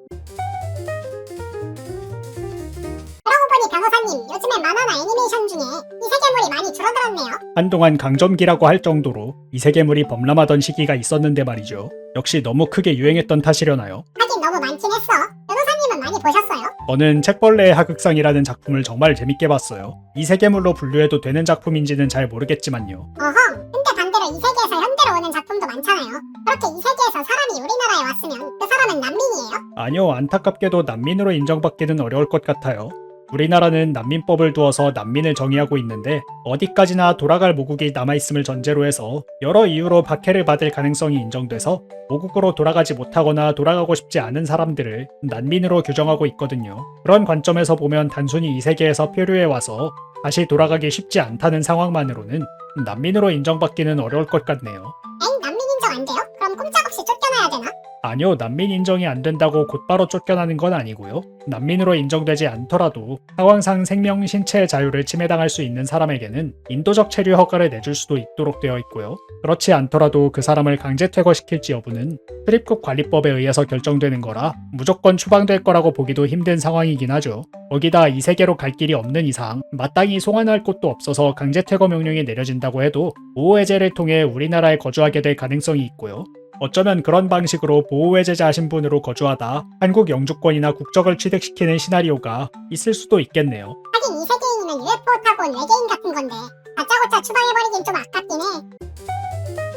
그러고 보니 변호사님, 요즘에 만화나 애니메이션 중에 이세계물이 많이 줄어들었네요. 한동안 강점기라고 할 정도로 이세계물이 범람하던 시기가 있었는데 말이죠. 역시 너무 크게 유행했던 탓이려나요? 하긴 너무 많긴 했어. 변호사님은 많이 보셨어요? 저는 책벌레의 하극상이라는 작품을 정말 재밌게 봤어요. 이세계물로 분류해도 되는 작품인지는 잘 모르겠지만요. 어허, 근데 반대로 이 세계에서 현대로 오는 작품도 많잖아요. 그렇게 이 세계에서 사람이 우리나라에 왔으면 그 사람은 난민이에요? 아니요, 안타깝게도 난민으로 인정받기는 어려울 것 같아요. 우리나라는 난민법을 두어서 난민을 정의하고 있는데 어디까지나 돌아갈 모국이 남아있음을 전제로 해서 여러 이유로 박해를 받을 가능성이 인정돼서 모국으로 돌아가지 못하거나 돌아가고 싶지 않은 사람들을 난민으로 규정하고 있거든요. 그런 관점에서 보면 단순히 이 세계에서 표류해 와서 다시 돌아가기 쉽지 않다는 상황만으로는 난민으로 인정받기는 어려울 것 같네요. 엥? 난민 인정 안 돼요? 그럼 꼼짝없이 쫓겨나야 되나? 아니요, 난민 인정이 안 된다고 곧바로 쫓겨나는 건 아니고요. 난민으로 인정되지 않더라도 상황상 생명, 신체의 자유를 침해당할 수 있는 사람에게는 인도적 체류 허가를 내줄 수도 있도록 되어 있고요. 그렇지 않더라도 그 사람을 강제 퇴거시킬지 여부는 출입국 관리법에 의해서 결정되는 거라 무조건 추방될 거라고 보기도 힘든 상황이긴 하죠. 거기다 이 세계로 갈 길이 없는 이상 마땅히 송환할 곳도 없어서 강제 퇴거 명령이 내려진다고 해도 보호해제를 통해 우리나라에 거주하게 될 가능성이 있고요. 어쩌면 그런 방식으로 보호해제자 신분으로 거주하다 한국 영주권이나 국적을 취득시키는 시나리오가 있을 수도 있겠네요. 하긴 이 세계인이면 UFO 타고 온 외계인 같은 건데 다짜고짜 추방해버리긴 좀 아깝긴 해.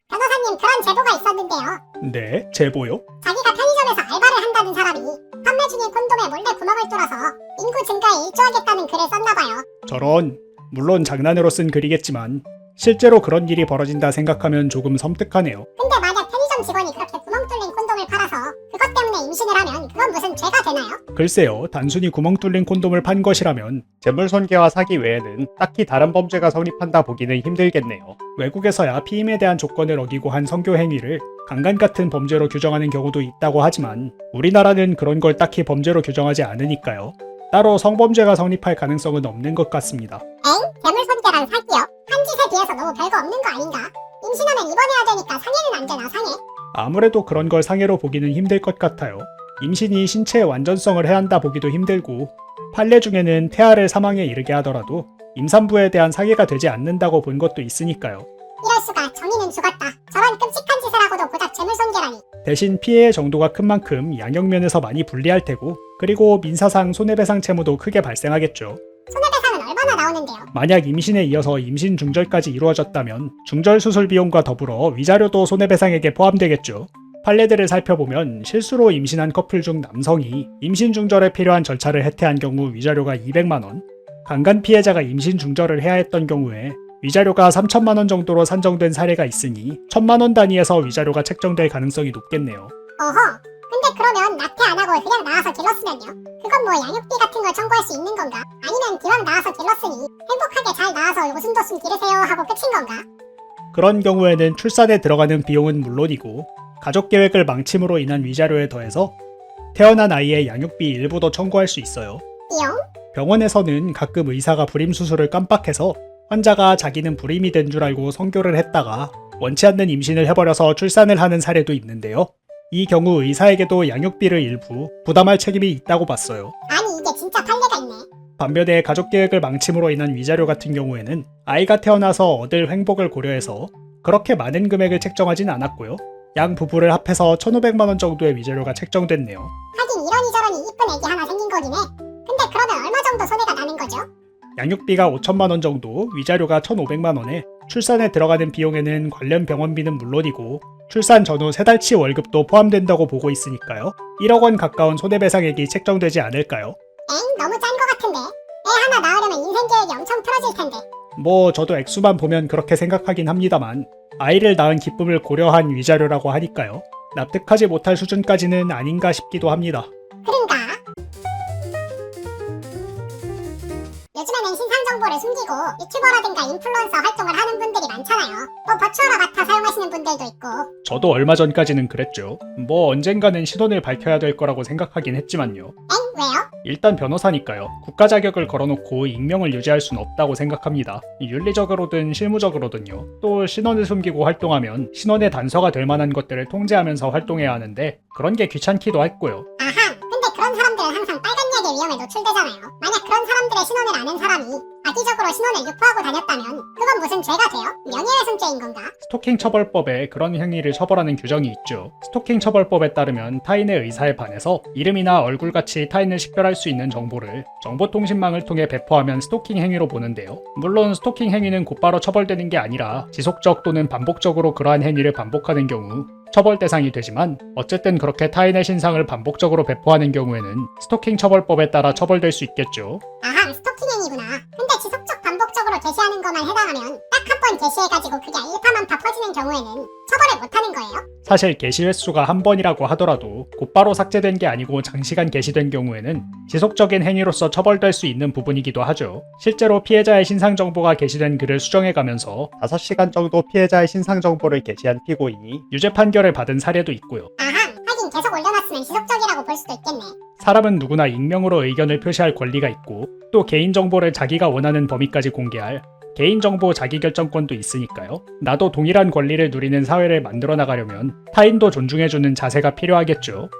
변호사님, 그런 제보가 있었는데요. 네, 제보요? 자기가 편의점에서 알바를 한다는 사람이 판매 중인 콘돔에 몰래 구멍을 뚫어서 인구 증가에 일조하겠다는 글을 썼나봐요. 저런, 물론 장난으로 쓴 글이겠지만 실제로 그런 일이 벌어진다 생각하면 조금 섬뜩하네요. 근데 만약 편의점 직원이 그렇게 구멍 뚫린 콘돔을 팔아서 그것 때문에 임신을 하면 그건 무슨 죄가 되나요? 글쎄요, 단순히 구멍 뚫린 콘돔을 판 것이라면 재물손괴와 사기 외에는 딱히 다른 범죄가 성립한다 보기는 힘들겠네요. 외국에서야 피임에 대한 조건을 어기고 한 성교 행위를 강간 같은 범죄로 규정하는 경우도 있다고 하지만 우리나라는 그런 걸 딱히 범죄로 규정하지 않으니까요. 따로 성범죄가 성립할 가능성은 없는 것 같습니다. 엥? 재물손괴랑 사기요? 한 짓에 비해서 너무 별거 없는 거 아닌가? 임신하면 입원해야 되니까 상해는 안 되나, 상해? 아무래도 그런 걸 상해로 보기는 힘들 것 같아요. 임신이 신체의 완전성을 해한다 보기도 힘들고 판례 중에는 태아를 사망에 이르게 하더라도 임산부에 대한 상해가 되지 않는다고 본 것도 있으니까요. 이럴 수가, 정의는 죽었다. 저런 끔찍한 짓을 하고도 고작 재물손괴라니. 대신 피해의 정도가 큰 만큼 양형면에서 많이 불리할 테고 그리고 민사상 손해배상 채무도 크게 발생하겠죠. 손해배상은 얼마나 나오는데요? 만약 임신에 이어서 임신 중절까지 이루어졌다면 중절 수술 비용과 더불어 위자료도 손해배상액에 포함되겠죠. 판례들을 살펴보면 실수로 임신한 커플 중 남성이 임신 중절에 필요한 절차를 해태한 경우 위자료가 200만 원, 강간 피해자가 임신 중절을 해야 했던 경우에 위자료가 3천만 원 정도로 산정된 사례가 있으니 1,000만 원 단위에서 위자료가 책정될 가능성이 높겠네요. 어허. 근데 그러면 낙태 안 하고 그냥 나와서 길렀으면요? 그건 뭐 양육비 같은 걸 청구할 수 있는 건가? 아니면 기왕 나와서 길렀으니 행복하게 잘 나와서 오순도순 기르세요 하고 끝인 건가? 그런 경우에는 출산에 들어가는 비용은 물론이고 가족 계획을 망침으로 인한 위자료에 더해서 태어난 아이의 양육비 일부도 청구할 수 있어요. 띠용? 병원에서는 가끔 의사가 불임 수술을 깜빡해서 환자가 자기는 불임이 된 줄 알고 성교를 했다가 원치 않는 임신을 해버려서 출산을 하는 사례도 있는데요. 이 경우 의사에게도 양육비를 일부 부담할 책임이 있다고 봤어요. 아니 이게 진짜 판례가 있네. 반면에 가족 계획을 망침으로 인한 위자료 같은 경우에는 아이가 태어나서 얻을 횡복을 고려해서 그렇게 많은 금액을 책정하진 않았고요. 양 부부를 합해서 1,500만 원 정도의 위자료가 책정됐네요. 하긴 이러니저러니 이쁜 애기 하나 생긴 거긴 해. 근데 그러면 얼마 정도 손해가 나는 거죠? 양육비가 5천만 원 정도, 위자료가 1,500만 원에 출산에 들어가는 비용에는 관련 병원비는 물론이고 출산 전후 3달치 월급도 포함된다고 보고 있으니까요. 1억 원 가까운 손해배상액이 책정되지 않을까요? 엥? 너무 짠 거 같은데. 애 하나 낳으려면 인생 계획이 엄청 틀어질 텐데. 뭐 저도 액수만 보면 그렇게 생각하긴 합니다만 아이를 낳은 기쁨을 고려한 위자료라고 하니까요. 납득하지 못할 수준까지는 아닌가 싶기도 합니다. 그런가? 요즘에는 신상 정보를 숨기고 유튜버라든가 인플루언서 활동을 하는 분들이 많잖아요. 뭐 버추얼 아바타 사용하시는 분들도 있고. 저도 얼마 전까지는 그랬죠. 뭐 언젠가는 신원을 밝혀야 될 거라고 생각하긴 했지만요. 엥? 왜요? 일단 변호사니까요. 국가 자격을 걸어놓고 익명을 유지할 순 없다고 생각합니다. 윤리적으로든 실무적으로든요. 또 신원을 숨기고 활동하면 신원의 단서가 될 만한 것들을 통제하면서 활동해야 하는데 그런 게 귀찮기도 했고요. 아하, 근데 그런 사람들은 항상 빨간 약의 위험에 노출되잖아요. 만약 그런 사람들의 신원을 아는 사람이 악의적으로 신원을 유포하고 다녔다면 그건 무슨 죄가 돼요? 명예훼손죄인 건가? 스토킹 처벌법에 그런 행위를 처벌하는 규정이 있죠. 스토킹 처벌법에 따르면 타인의 의사에 반해서 이름이나 얼굴같이 타인을 식별할 수 있는 정보를 정보통신망을 통해 배포하면 스토킹 행위로 보는데요. 물론 스토킹 행위는 곧바로 처벌되는 게 아니라 지속적 또는 반복적으로 그러한 행위를 반복하는 경우 처벌 대상이 되지만 어쨌든 그렇게 타인의 신상을 반복적으로 배포하는 경우에는 스토킹 처벌법에 따라 처벌될 수 있겠죠. 아하, 스토킹 행위구나. 근데 지속적 반복적으로 게시하는 것만 해당하면 딱 한 번 게시해가지고 그게 일파만파 퍼지는 경우에는 처벌을 못하는 거예요? 사실 게시 횟수가 한 번이라고 하더라도 곧바로 삭제된 게 아니고 장시간 게시된 경우에는 지속적인 행위로서 처벌될 수 있는 부분이기도 하죠. 실제로 피해자의 신상 정보가 게시된 글을 수정해가면서 5시간 정도 피해자의 신상 정보를 게시한 피고인이 유죄 판결을 받은 사례도 있고요. 아하, 하긴 계속 올려놨으면 지속적이라고 볼 수도 있겠네. 사람은 누구나 익명으로 의견을 표시할 권리가 있고 또 개인정보를 자기가 원하는 범위까지 공개할 개인정보 자기결정권도 있으니까요. 나도 동일한 권리를 누리는 사회를 만들어 나가려면 타인도 존중해주는 자세가 필요하겠죠.